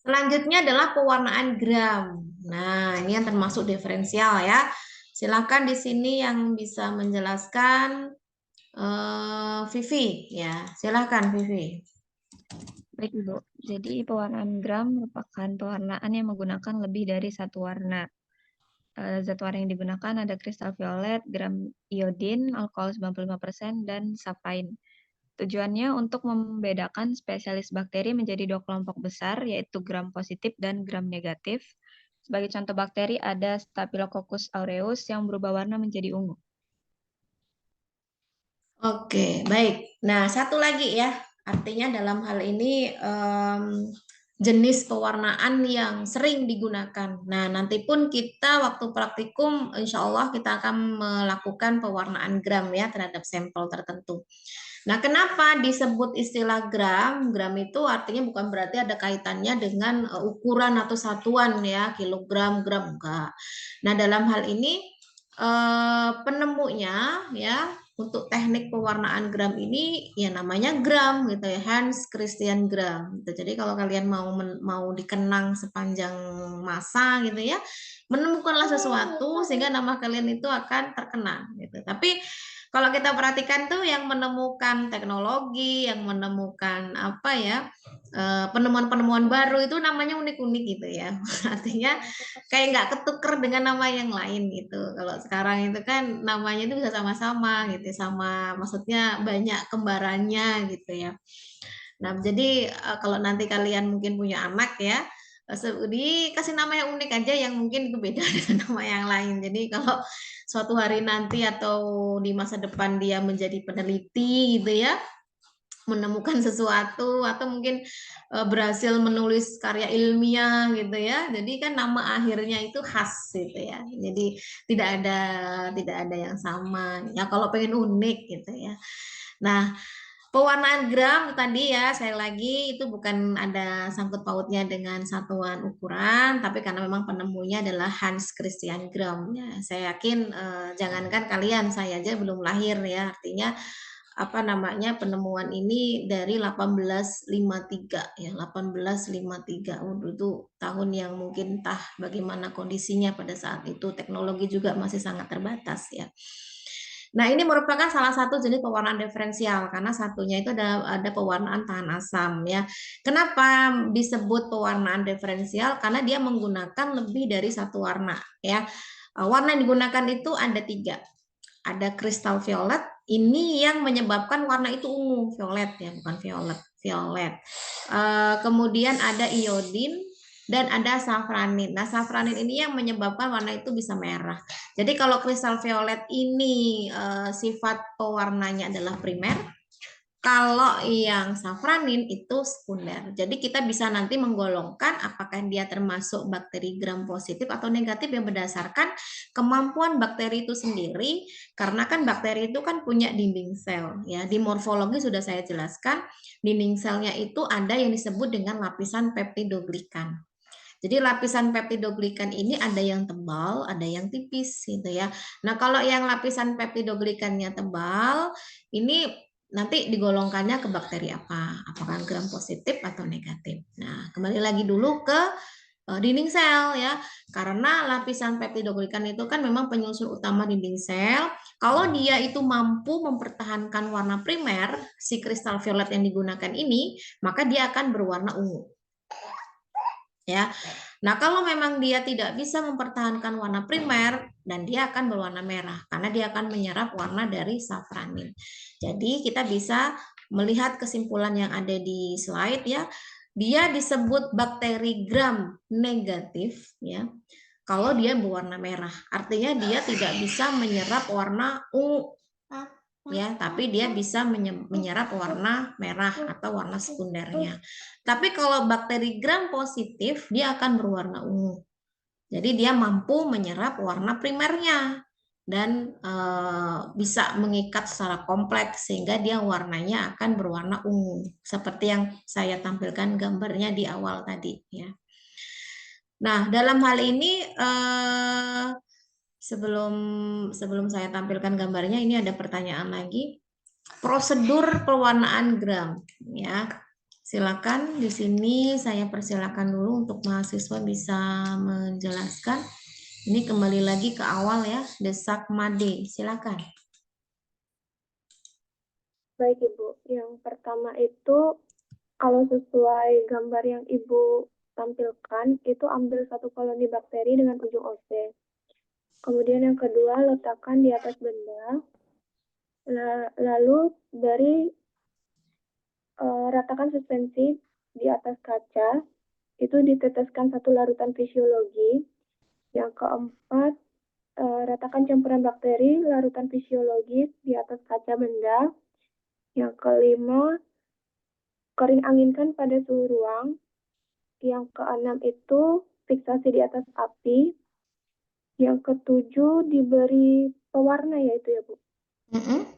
Selanjutnya adalah pewarnaan gram. Nah, ini yang termasuk diferensial ya. Silakan di sini yang bisa menjelaskan Vivi ya. Silakan Vivi. Baik, Ibu. Jadi pewarnaan gram merupakan pewarnaan yang menggunakan lebih dari satu warna. Zat warna yang digunakan ada kristal violet, gram iodin, alkohol 95%, dan sapain. Tujuannya untuk membedakan spesialis bakteri menjadi dua kelompok besar, yaitu gram positif dan gram negatif. Sebagai contoh bakteri ada Staphylococcus aureus yang berubah warna menjadi ungu. Oke, baik. Nah, satu lagi ya. Artinya dalam hal ini jenis pewarnaan yang sering digunakan. Nah, nanti pun kita waktu praktikum, insya Allah kita akan melakukan pewarnaan gram ya terhadap sampel tertentu. Nah, kenapa disebut istilah gram? Gram itu artinya bukan berarti ada kaitannya dengan ukuran atau satuan ya, kilogram, gram, enggak. Nah, dalam hal ini penemunya ya untuk teknik pewarnaan gram ini ya namanya gram gitu ya, Hans Christian Gram gitu. Jadi kalau kalian mau dikenang sepanjang masa gitu ya, menemukanlah sesuatu sehingga nama kalian itu akan terkenang gitu. Tapi kalau kita perhatikan tuh yang menemukan teknologi, yang menemukan penemuan-penemuan baru itu namanya unik-unik gitu ya. Artinya kayak nggak ketuker dengan nama yang lain gitu. Kalau sekarang itu kan namanya itu bisa sama-sama gitu, sama maksudnya banyak kembarannya gitu ya. Nah, jadi kalau nanti kalian mungkin punya anak ya, dikasih nama yang unik aja yang mungkin itu beda dengan nama yang lain. Jadi kalau suatu hari nanti atau di masa depan dia menjadi peneliti gitu ya, menemukan sesuatu atau mungkin berhasil menulis karya ilmiah gitu ya. Jadi kan nama akhirnya itu khas gitu ya. Jadi tidak ada yang sama. Ya kalau pengen unik gitu ya. Nah, pewarnaan gram tadi ya, saya lagi itu bukan ada sangkut pautnya dengan satuan ukuran, tapi karena memang penemunya adalah Hans Christian Gram ya. Saya yakin jangankan kalian, saya aja belum lahir ya, artinya penemuan ini dari 1853 ya, 1853. Itu tahun yang mungkin entah bagaimana kondisinya pada saat itu, teknologi juga masih sangat terbatas ya. Nah, ini merupakan salah satu jenis pewarnaan diferensial karena satunya itu ada pewarnaan tahan asam ya. Kenapa disebut pewarnaan diferensial? Karena dia menggunakan lebih dari satu warna ya. Warna yang digunakan itu ada 3. Ada kristal violet, ini yang menyebabkan warna itu ungu, violet ya, bukan violet, violet. Kemudian ada iodin dan ada safranin. Nah, safranin ini yang menyebabkan warna itu bisa merah. Jadi kalau kristal violet ini sifat pewarnanya adalah primer, kalau yang safranin itu sekunder. Jadi kita bisa nanti menggolongkan apakah dia termasuk bakteri gram positif atau negatif yang berdasarkan kemampuan bakteri itu sendiri. Karena kan bakteri itu kan punya dinding sel. Ya, di morfologi sudah saya jelaskan, dinding selnya itu ada yang disebut dengan lapisan peptidoglikan. Jadi lapisan peptidoglikan ini ada yang tebal, ada yang tipis gitu ya. Nah, kalau yang lapisan peptidoglikannya tebal, ini nanti digolongkannya ke bakteri apa? Apakah gram positif atau negatif? Nah, kembali lagi dulu ke dinding sel ya. Karena lapisan peptidoglikan itu kan memang penyusun utama dinding sel. Kalau dia itu mampu mempertahankan warna primer, si kristal violet yang digunakan ini, maka dia akan berwarna ungu. Ya. Nah, kalau memang dia tidak bisa mempertahankan warna primer dan dia akan berwarna merah karena dia akan menyerap warna dari safranin. Jadi, kita bisa melihat kesimpulan yang ada di slide ya. Dia disebut bakteri gram negatif ya. Kalau dia berwarna merah, artinya dia tidak bisa menyerap warna ungu ya, tapi dia bisa menyerap warna merah atau warna sekundernya. Tapi kalau bakteri gram positif, dia akan berwarna ungu. Jadi dia mampu menyerap warna primernya dan bisa mengikat secara kompleks sehingga dia warnanya akan berwarna ungu. Seperti yang saya tampilkan gambarnya di awal tadi ya. Nah, dalam hal ini sebelum saya tampilkan gambarnya, ini ada pertanyaan lagi. Prosedur pewarnaan gram ya. Silakan di sini saya persilakan dulu untuk mahasiswa bisa menjelaskan. Ini kembali lagi ke awal ya, Desak Made. Silakan. Baik Ibu, yang pertama itu kalau sesuai gambar yang Ibu tampilkan, itu ambil satu koloni bakteri dengan ujung OC. Kemudian yang kedua, letakkan di atas benda, lalu ratakan suspensi di atas kaca, itu diteteskan satu larutan fisiologi. Yang keempat, ratakan campuran bakteri larutan fisiologis di atas kaca benda. Yang kelima, kering anginkan pada suhu ruang. Yang keenam itu fiksasi di atas api. Yang ketujuh diberi pewarna ya itu ya Bu.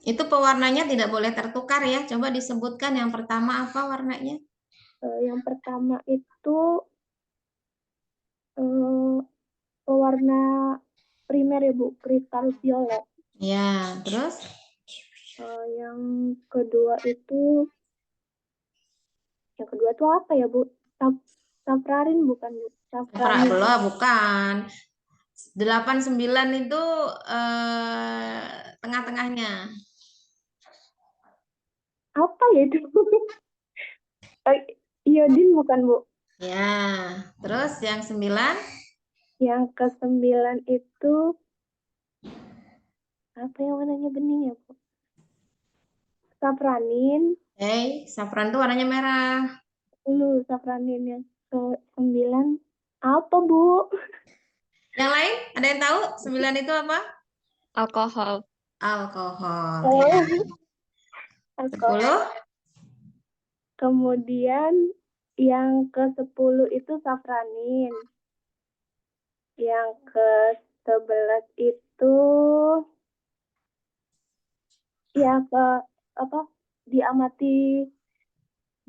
Itu pewarnanya tidak boleh tertukar ya. Coba disebutkan yang pertama apa warnanya? Yang pertama itu pewarna primer ya Bu, kristal violet. Ya, terus? Yang kedua itu apa ya Bu? Safranin bukan Bu? Safranin. Belum, bukan. 89 itu tengah-tengahnya. Apa ya itu? Iodin bukan Bu? Ya, terus yang 9? Yang ke-9 itu apa yang warnanya bening ya Bu? Safranin. Safran itu warnanya merah. Safranin yang ke-9 apa Bu? Yang lain ada yang tahu 9 itu apa? Alkohol. Alkohol. Oh, Ya. alkohol. 10? Kemudian yang ke-10 itu safranin. Yang ke-11 itu ya diamati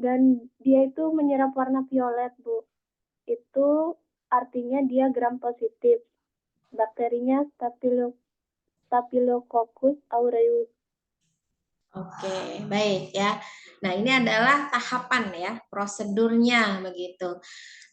dan dia itu menyerap warna violet Bu. Itu artinya dia gram positif. Bakterinya Staphylococcus aureus. Oke, baik ya. Nah, ini adalah tahapan ya, prosedurnya begitu.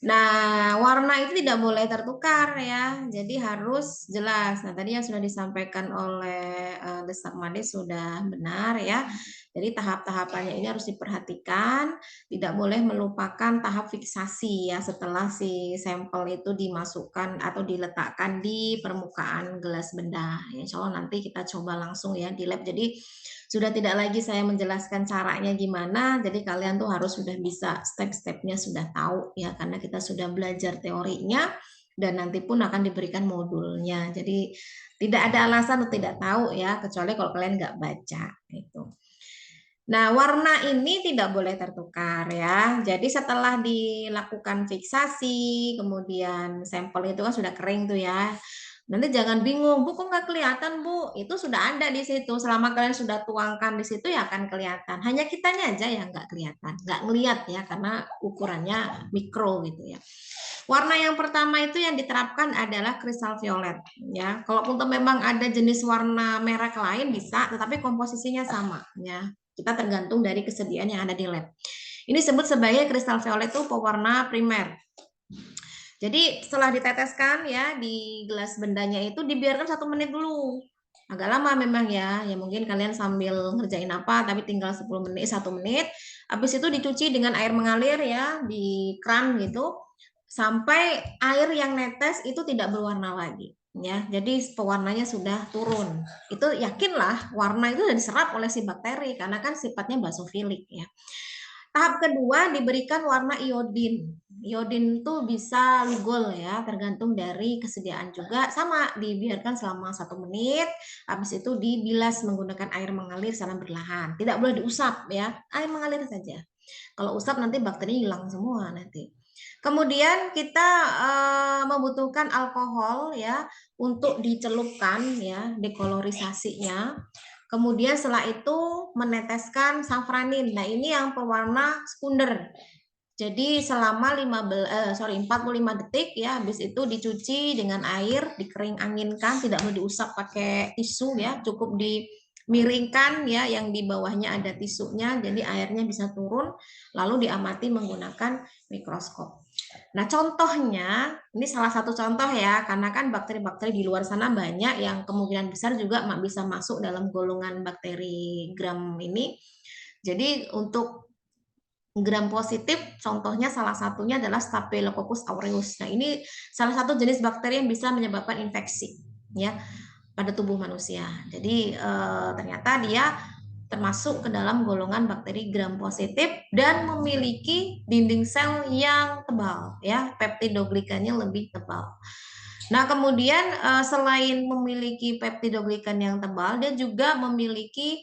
Nah, warna itu tidak boleh tertukar ya, jadi harus jelas. Nah, tadi yang sudah disampaikan oleh Desak Made sudah benar ya. Jadi tahap-tahapannya ini harus diperhatikan, tidak boleh melupakan tahap fiksasi ya setelah si sampel itu dimasukkan atau diletakkan di permukaan gelas benda. Insya Allah nanti kita coba langsung ya di lab. Jadi sudah tidak lagi saya menjelaskan caranya gimana, jadi kalian tuh harus sudah bisa step-stepnya sudah tahu ya, karena kita sudah belajar teorinya dan nanti pun akan diberikan modulnya. Jadi tidak ada alasan untuk tidak tahu ya, kecuali kalau kalian nggak baca itu. Nah, warna ini tidak boleh tertukar ya. Jadi setelah dilakukan fiksasi, kemudian sampel itu kan sudah kering tuh ya. Nanti jangan bingung, Bu, kok nggak kelihatan, Bu? Itu sudah ada di situ. Selama kalian sudah tuangkan di situ ya akan kelihatan. Hanya kitanya aja yang nggak kelihatan, nggak ngelihat ya, karena ukurannya mikro gitu ya. Warna yang pertama itu yang diterapkan adalah kristal violet ya. Kalaupun memang ada jenis warna merek lain bisa, tetapi komposisinya sama ya. Kita tergantung dari kesediaan yang ada di lab. Ini disebut sebagai kristal violet itu pewarna primer. Jadi setelah diteteskan ya di gelas bendanya itu dibiarkan 1 menit dulu. Agak lama memang ya, ya mungkin kalian sambil ngerjain apa, tapi tinggal 10 menit, 1 menit. Habis itu dicuci dengan air mengalir ya, di kran gitu, sampai air yang netes itu tidak berwarna lagi. Ya, jadi pewarnanya sudah turun. Itu yakinlah warna itu sudah diserap oleh si bakteri, karena kan sifatnya basofilik ya. Tahap kedua diberikan warna iodin. Iodin itu bisa lugol ya, tergantung dari kesediaan juga. Sama, dibiarkan selama 1 menit, habis itu dibilas menggunakan air mengalir secara berlahan. Tidak boleh diusap ya, air mengalir saja. Kalau usap nanti bakteri hilang semua nanti. Kemudian kita membutuhkan alkohol ya untuk dicelupkan ya, dekolorisasinya. Kemudian setelah itu meneteskan safranin. Nah, ini yang pewarna sekunder. Jadi selama 45 detik ya, habis itu dicuci dengan air, dikering anginkan, tidak perlu diusap pakai tisu ya, cukup dimiringkan ya, yang di bawahnya ada tisunya, jadi airnya bisa turun, lalu diamati menggunakan mikroskop. Nah, contohnya, ini salah satu contoh ya, karena kan bakteri-bakteri di luar sana banyak yang kemungkinan besar juga bisa masuk dalam golongan bakteri gram ini. Jadi untuk gram positif, contohnya salah satunya adalah Staphylococcus aureus. Nah, ini salah satu jenis bakteri yang bisa menyebabkan infeksi ya pada tubuh manusia. Jadi ternyata dia termasuk ke dalam golongan bakteri gram positif dan memiliki dinding sel yang tebal ya, peptidoglikannya lebih tebal. Nah, kemudian selain memiliki peptidoglikan yang tebal, dia juga memiliki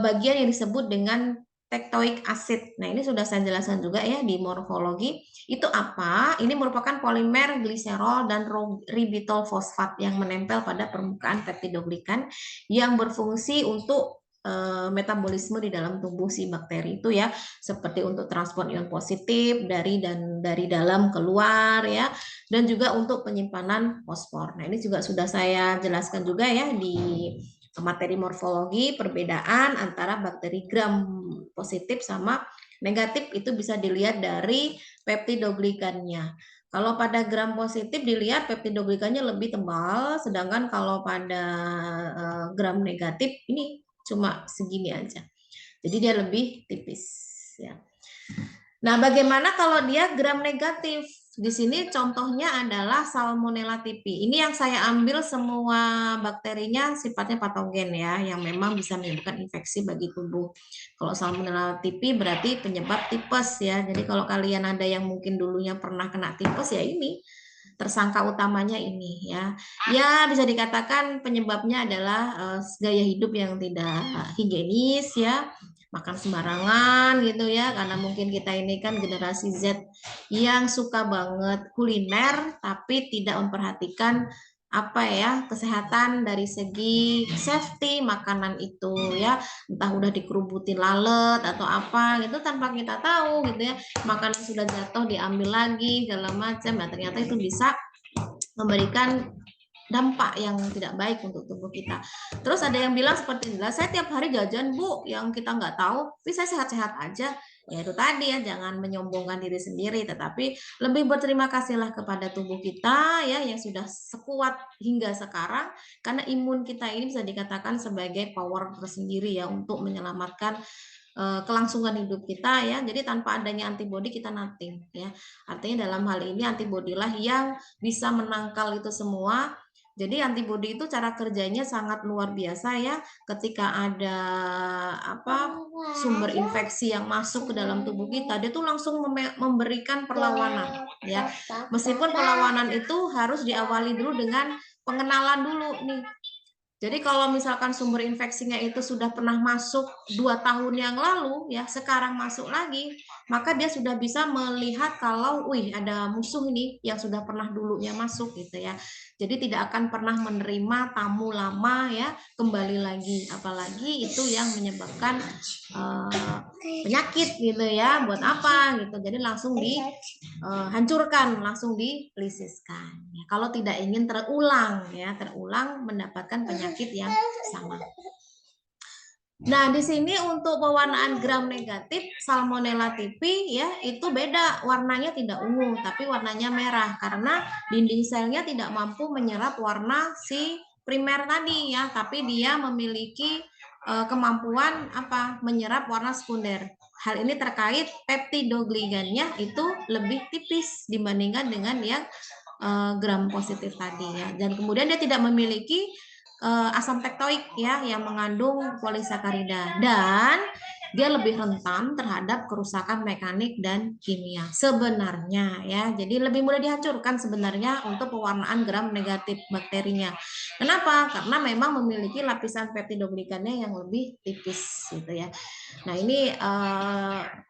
bagian yang disebut dengan tektoik acid. Nah, ini sudah saya jelaskan juga ya di morfologi. Itu apa? Ini merupakan polimer gliserol dan ribitol fosfat yang menempel pada permukaan peptidoglikan yang berfungsi untuk metabolisme di dalam tubuh si bakteri itu ya, seperti untuk transport ion positif dari dalam keluar ya, dan juga untuk penyimpanan fosfor. Nah, ini juga sudah saya jelaskan juga ya di materi morfologi, perbedaan antara bakteri gram positif sama negatif itu bisa dilihat dari peptidoglikannya. Kalau pada gram positif dilihat peptidoglikannya lebih tebal, sedangkan kalau pada gram negatif ini cuma segini aja. Jadi dia lebih tipis ya. Nah, bagaimana kalau dia gram negatif? Di sini contohnya adalah Salmonella typhi. Ini yang saya ambil semua bakterinya sifatnya patogen ya, yang memang bisa menyebabkan infeksi bagi tubuh. Kalau Salmonella typhi berarti penyebab tipes ya. Jadi kalau kalian ada yang mungkin dulunya pernah kena tipes ya ini tersangka utamanya ini ya. Ya bisa dikatakan penyebabnya adalah gaya hidup yang tidak higienis ya, makan sembarangan gitu ya, karena mungkin kita ini kan generasi Z yang suka banget kuliner tapi tidak memperhatikan apa ya kesehatan dari segi safety makanan itu ya, entah udah dikerubutin lalat atau apa gitu tanpa kita tahu gitu ya, makanan sudah jatuh diambil lagi segala macam. Nah, ternyata itu bisa memberikan dampak yang tidak baik untuk tubuh kita. Terus ada yang bilang seperti ini, saya tiap hari jajan Bu, yang kita nggak tahu, tapi saya sehat-sehat aja. Ya itu tadi ya, jangan menyombongkan diri sendiri, tetapi lebih berterima kasihlah kepada tubuh kita ya yang sudah sekuat hingga sekarang, karena imun kita ini bisa dikatakan sebagai power tersendiri ya untuk menyelamatkan kelangsungan hidup kita ya. Jadi tanpa adanya antibodi kita nothing ya. Artinya dalam hal ini antibodi lah yang bisa menangkal itu semua. Jadi antibodi itu cara kerjanya sangat luar biasa ya. Ketika ada sumber infeksi yang masuk ke dalam tubuh kita, dia tuh langsung memberikan perlawanan ya. Meskipun perlawanan itu harus diawali dulu dengan pengenalan dulu nih. Jadi kalau misalkan sumber infeksinya itu sudah pernah masuk 2 tahun yang lalu, ya sekarang masuk lagi, maka dia sudah bisa melihat kalau, wih ada musuh ini yang sudah pernah dulunya masuk gitu ya. Jadi tidak akan pernah menerima tamu lama ya kembali lagi, apalagi itu yang menyebabkan penyakit gitu ya. Buat apa gitu? Jadi langsung dihancurkan, langsung dilisiskan. Ya, kalau tidak ingin terulang mendapatkan penyakit yang sama. Nah, di sini untuk pewarnaan gram negatif Salmonella typhi ya, itu beda, warnanya tidak ungu tapi warnanya merah karena dinding selnya tidak mampu menyerap warna si primer tadi ya, tapi dia memiliki kemampuan menyerap warna sekunder. Hal ini terkait peptidogligannya itu lebih tipis dibandingkan dengan yang gram positif tadi ya. Dan kemudian dia tidak memiliki asam tektoik ya yang mengandung polisakarida dan dia lebih rentan terhadap kerusakan mekanik dan kimia sebenarnya ya. Jadi lebih mudah dihancurkan sebenarnya untuk pewarnaan gram negatif bakterinya. Kenapa? Karena memang memiliki lapisan peptidoglikannya yang lebih tipis gitu ya. Nah, ini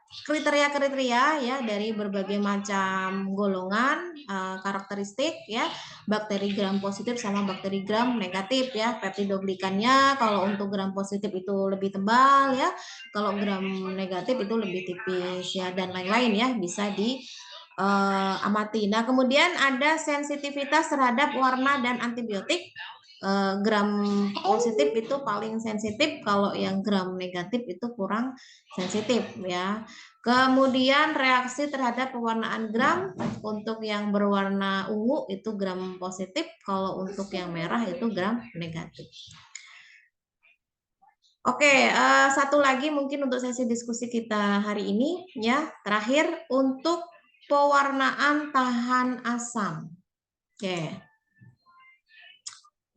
kriteria-kriteria ya dari berbagai macam golongan karakteristik ya bakteri gram positif sama bakteri gram negatif ya. Peptidoglikannya kalau untuk gram positif itu lebih tebal ya, kalau gram negatif itu lebih tipis ya, dan lain-lain ya bisa diamati. Nah, kemudian ada sensitivitas terhadap warna dan antibiotik. Gram positif itu paling sensitif, kalau yang gram negatif itu kurang sensitif ya. Kemudian reaksi terhadap pewarnaan gram, untuk yang berwarna ungu itu gram positif, kalau untuk yang merah itu gram negatif. Oke, satu lagi mungkin untuk sesi diskusi kita hari ini ya, terakhir untuk pewarnaan tahan asam. Oke.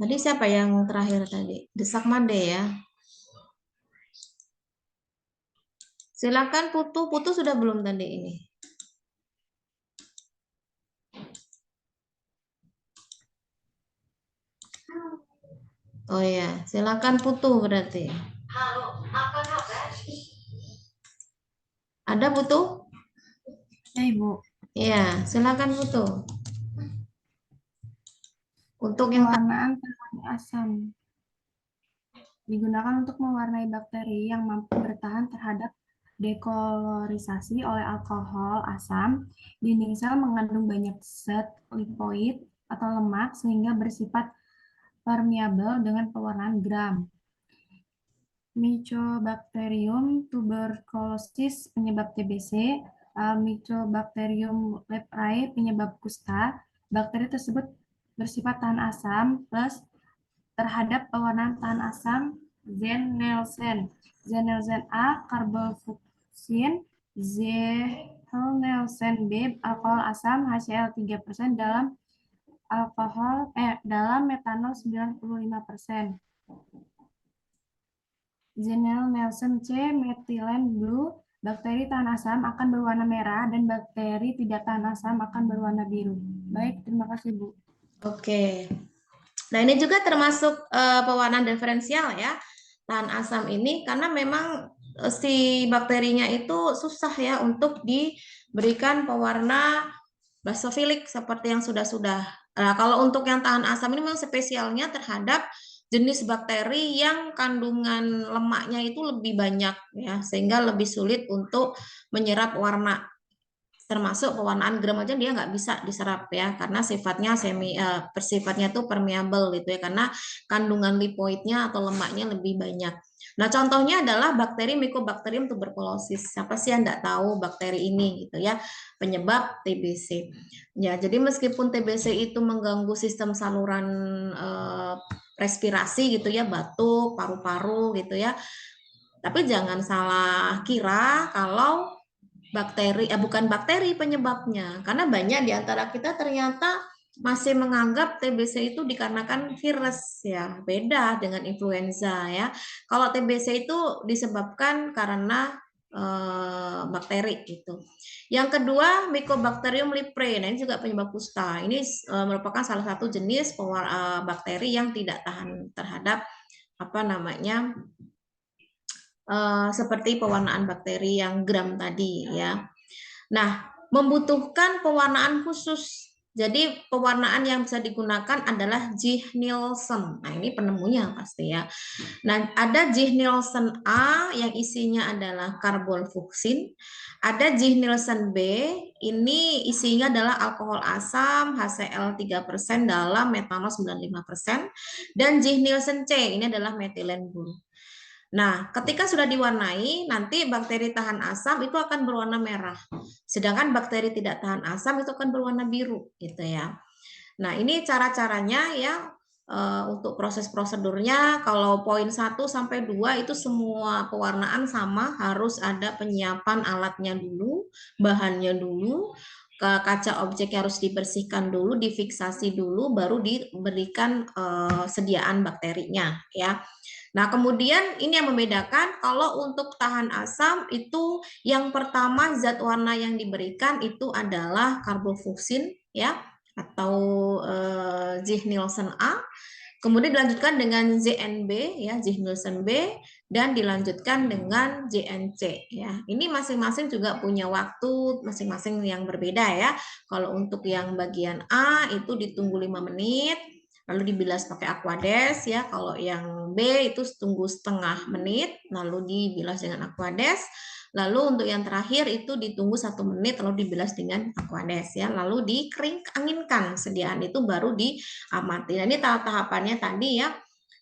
Tadi siapa yang terakhir tadi? Desak Made ya. Silakan Putu. Putu sudah belum tadi ini? Oh ya, silakan Putu berarti. Halo, apa kabar? Ada Putu? Ya, Ibu. Iya, silakan Putu. Untuk yang Pewarnaan tahan asam digunakan untuk mewarnai bakteri yang mampu bertahan terhadap dekolorisasi oleh alkohol asam. Dinding sel mengandung banyak zat lipoid atau lemak sehingga bersifat permeabel dengan pewarnaan gram. Mycobacterium tuberculosis penyebab TBC, Mycobacterium leprae penyebab kusta. Bakteri tersebut bersifat tahan asam plus terhadap pewarnaan tahan asam Zen-Nielsen. Zen-Nielsen A, karbofuksin, Zen-Nielsen B, alkohol asam HCl 3% dalam dalam metanol 95%. Zen-Nielsen C, methylene blue, bakteri tahan asam akan berwarna merah dan bakteri tidak tahan asam akan berwarna biru. Baik, terima kasih Bu. Oke. Nah, ini juga termasuk pewarnaan diferensial ya, tahan asam ini, karena memang si bakterinya itu susah ya untuk diberikan pewarna basofilik seperti yang sudah-sudah. Nah, kalau untuk yang tahan asam ini memang spesialnya terhadap jenis bakteri yang kandungan lemaknya itu lebih banyak ya, sehingga lebih sulit untuk menyerap warna termasuk pewarnaan gram aja dia nggak bisa diserap ya, karena sifatnya sifatnya itu permeable gitu ya, karena kandungan lipoidnya atau lemaknya lebih banyak. Nah, contohnya adalah bakteri Mycobacterium tuberculosis. Siapa sih yang nggak tahu bakteri ini gitu ya, penyebab TBC. Ya, jadi meskipun TBC itu mengganggu sistem saluran respirasi gitu ya, batuk, paru-paru gitu ya. Tapi jangan salah kira kalau bukan bakteri penyebabnya, karena banyak di antara kita ternyata masih menganggap TBC itu dikarenakan virus ya, beda dengan influenza ya. Kalau TBC itu disebabkan karena bakteri gitu. Yang kedua, Mycobacterium leprae, nah ini juga penyebab kusta. Ini merupakan salah satu jenis bakteri yang tidak tahan terhadap apa namanya seperti pewarnaan bakteri yang gram tadi ya. Nah, membutuhkan pewarnaan khusus. Jadi pewarnaan yang bisa digunakan adalah Jih Nielsen. Nah, ini penemunya pasti ya. Nah, ada Jih Nielsen A yang isinya adalah karbonfuksin. Ada Jih Nielsen B, ini isinya adalah alkohol asam HCl 3% dalam metanol 95%. Dan Jih Nielsen C, ini adalah metilen blue. Nah, ketika sudah diwarnai, nanti bakteri tahan asam itu akan berwarna merah. Sedangkan bakteri tidak tahan asam itu akan berwarna biru, gitu ya. Nah, ini cara-caranya ya untuk proses prosedurnya. Kalau poin 1 sampai 2 itu semua pewarnaan sama, harus ada penyiapan alatnya dulu, bahannya dulu, kaca objek harus dibersihkan dulu, difiksasi dulu, baru diberikan sediaan bakterinya ya. Nah, kemudian ini yang membedakan kalau untuk tahan asam itu yang pertama zat warna yang diberikan itu adalah karbofuksin ya atau Jih Nielsen A. Kemudian dilanjutkan dengan ZNB ya, Jih Nielsen B, dan dilanjutkan dengan JNC ya. Ini masing-masing juga punya waktu masing-masing yang berbeda ya. Kalau untuk yang bagian A itu ditunggu 5 menit. Lalu dibilas pakai Aquades ya. Kalau yang B itu tunggu setengah menit, lalu dibilas dengan Aquades. Lalu untuk yang terakhir itu ditunggu 1 menit, lalu dibilas dengan Aquades ya. Lalu anginkan sediaan itu baru diamati. Nah, ini tahap-tahapannya tadi ya.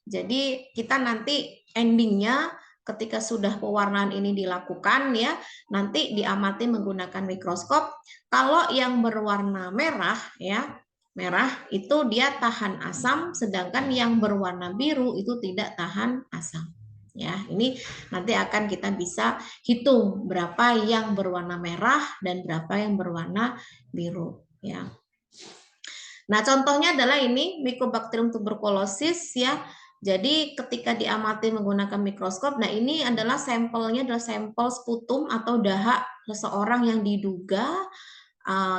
Jadi kita nanti endingnya ketika sudah pewarnaan ini dilakukan ya, nanti diamati menggunakan mikroskop. Kalau yang berwarna merah ya, merah itu dia tahan asam, sedangkan yang berwarna biru itu tidak tahan asam. Ya, ini nanti akan kita bisa hitung berapa yang berwarna merah dan berapa yang berwarna biru. Ya. Nah, contohnya adalah ini Mycobacterium tuberculosis ya. Jadi ketika diamati menggunakan mikroskop, nah ini adalah sampelnya adalah sampel sputum atau dahak seseorang yang diduga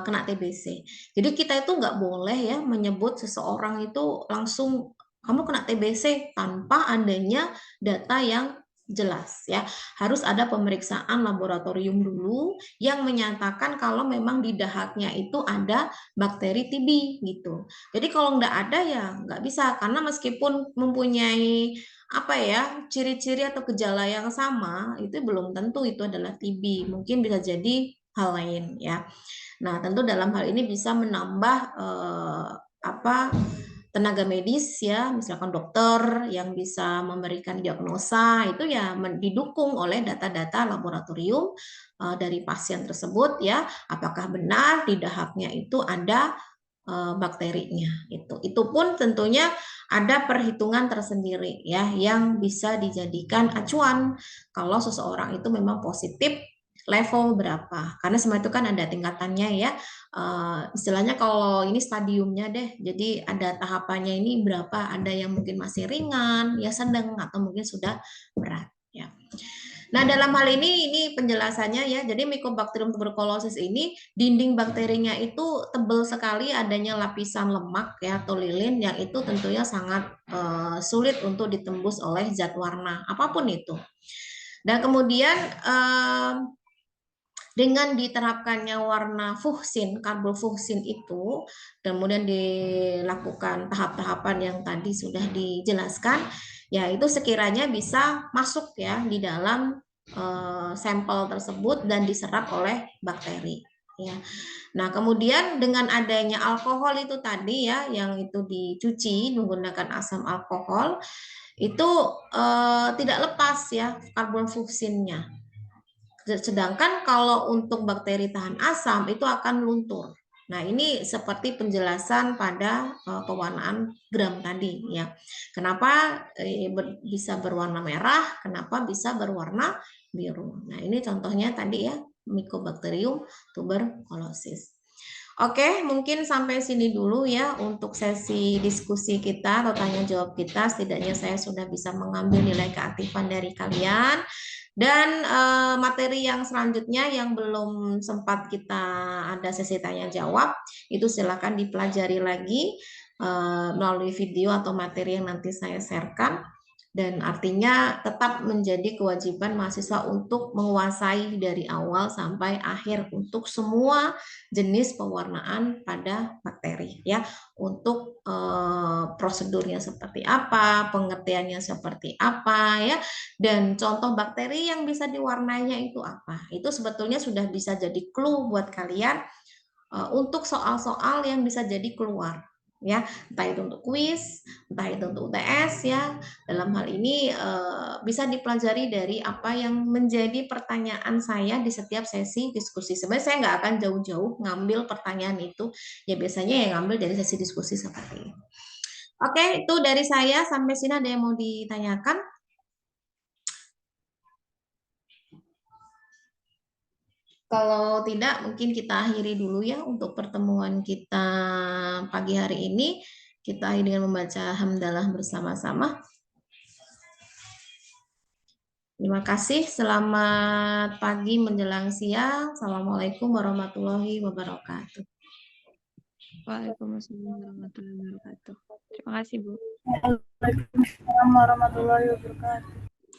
kena TBC. Jadi kita itu nggak boleh ya menyebut seseorang itu langsung kamu kena TBC tanpa adanya data yang jelas ya. Harus ada pemeriksaan laboratorium dulu yang menyatakan kalau memang di dahaknya itu ada bakteri TB gitu. Jadi kalau nggak ada ya nggak bisa, karena meskipun mempunyai apa ya ciri-ciri atau gejala yang sama itu belum tentu itu adalah TB. Mungkin bisa jadi hal lain ya. Nah, tentu dalam hal ini bisa menambah tenaga medis ya, misalkan dokter yang bisa memberikan diagnosa itu ya didukung oleh data-data laboratorium dari pasien tersebut ya, apakah benar di dahaknya itu ada bakterinya itu. Itu pun tentunya ada perhitungan tersendiri ya yang bisa dijadikan acuan kalau seseorang itu memang positif level berapa, karena semua itu kan ada tingkatannya ya. Istilahnya kalau ini stadiumnya deh, jadi ada tahapannya ini berapa, ada yang mungkin masih ringan ya, sedang, atau mungkin sudah berat ya. Nah, dalam hal ini penjelasannya ya. Jadi Mycobacterium tuberculosis ini dinding bakterinya itu tebal sekali, adanya lapisan lemak ya atau lilin yang itu tentunya sangat sulit untuk ditembus oleh zat warna apapun itu. Dan kemudian dengan diterapkannya warna fuksin, karbofuksin itu, kemudian dilakukan tahap-tahapan yang tadi sudah dijelaskan, ya itu sekiranya bisa masuk ya di dalam sampel tersebut dan diserap oleh bakteri. ya. Nah, kemudian dengan adanya alkohol itu tadi ya, yang itu dicuci menggunakan asam alkohol, itu tidak lepas ya karbon fuksinnya. Sedangkan kalau untuk bakteri tahan asam itu akan luntur. Nah, ini seperti penjelasan pada pewarnaan gram tadi ya. Kenapa bisa berwarna merah, kenapa bisa berwarna biru. Nah, ini contohnya tadi ya, Mycobacterium tuberculosis. Oke, mungkin sampai sini dulu ya untuk sesi diskusi kita atau tanya jawab kita. Setidaknya saya sudah bisa mengambil nilai keaktifan dari kalian. Dan materi yang selanjutnya yang belum sempat kita ada sesi tanya jawab, itu silakan dipelajari lagi melalui video atau materi yang nanti saya sharekan. Dan artinya tetap menjadi kewajiban mahasiswa untuk menguasai dari awal sampai akhir untuk semua jenis pewarnaan pada bakteri ya, untuk prosedurnya seperti apa, pengertiannya seperti apa ya, dan contoh bakteri yang bisa diwarnainya itu apa. Itu sebetulnya sudah bisa jadi clue buat kalian untuk soal-soal yang bisa jadi keluar ya, entah itu untuk kuis, entah itu untuk UTS ya. Dalam hal ini bisa dipelajari dari apa yang menjadi pertanyaan saya di setiap sesi diskusi. Sebenarnya saya nggak akan jauh-jauh ngambil pertanyaan itu, ya biasanya yang ngambil dari sesi diskusi seperti ini. Oke, itu dari saya. Sampai sini ada yang mau ditanyakan? Kalau tidak, mungkin kita akhiri dulu ya untuk pertemuan kita pagi hari ini. Kita akhiri dengan membaca hamdalah bersama-sama. Terima kasih. Selamat pagi menjelang siang. Assalamualaikum warahmatullahi wabarakatuh. Waalaikumsalam warahmatullahi wabarakatuh. Terima kasih, Bu. Waalaikumsalam warahmatullahi wabarakatuh.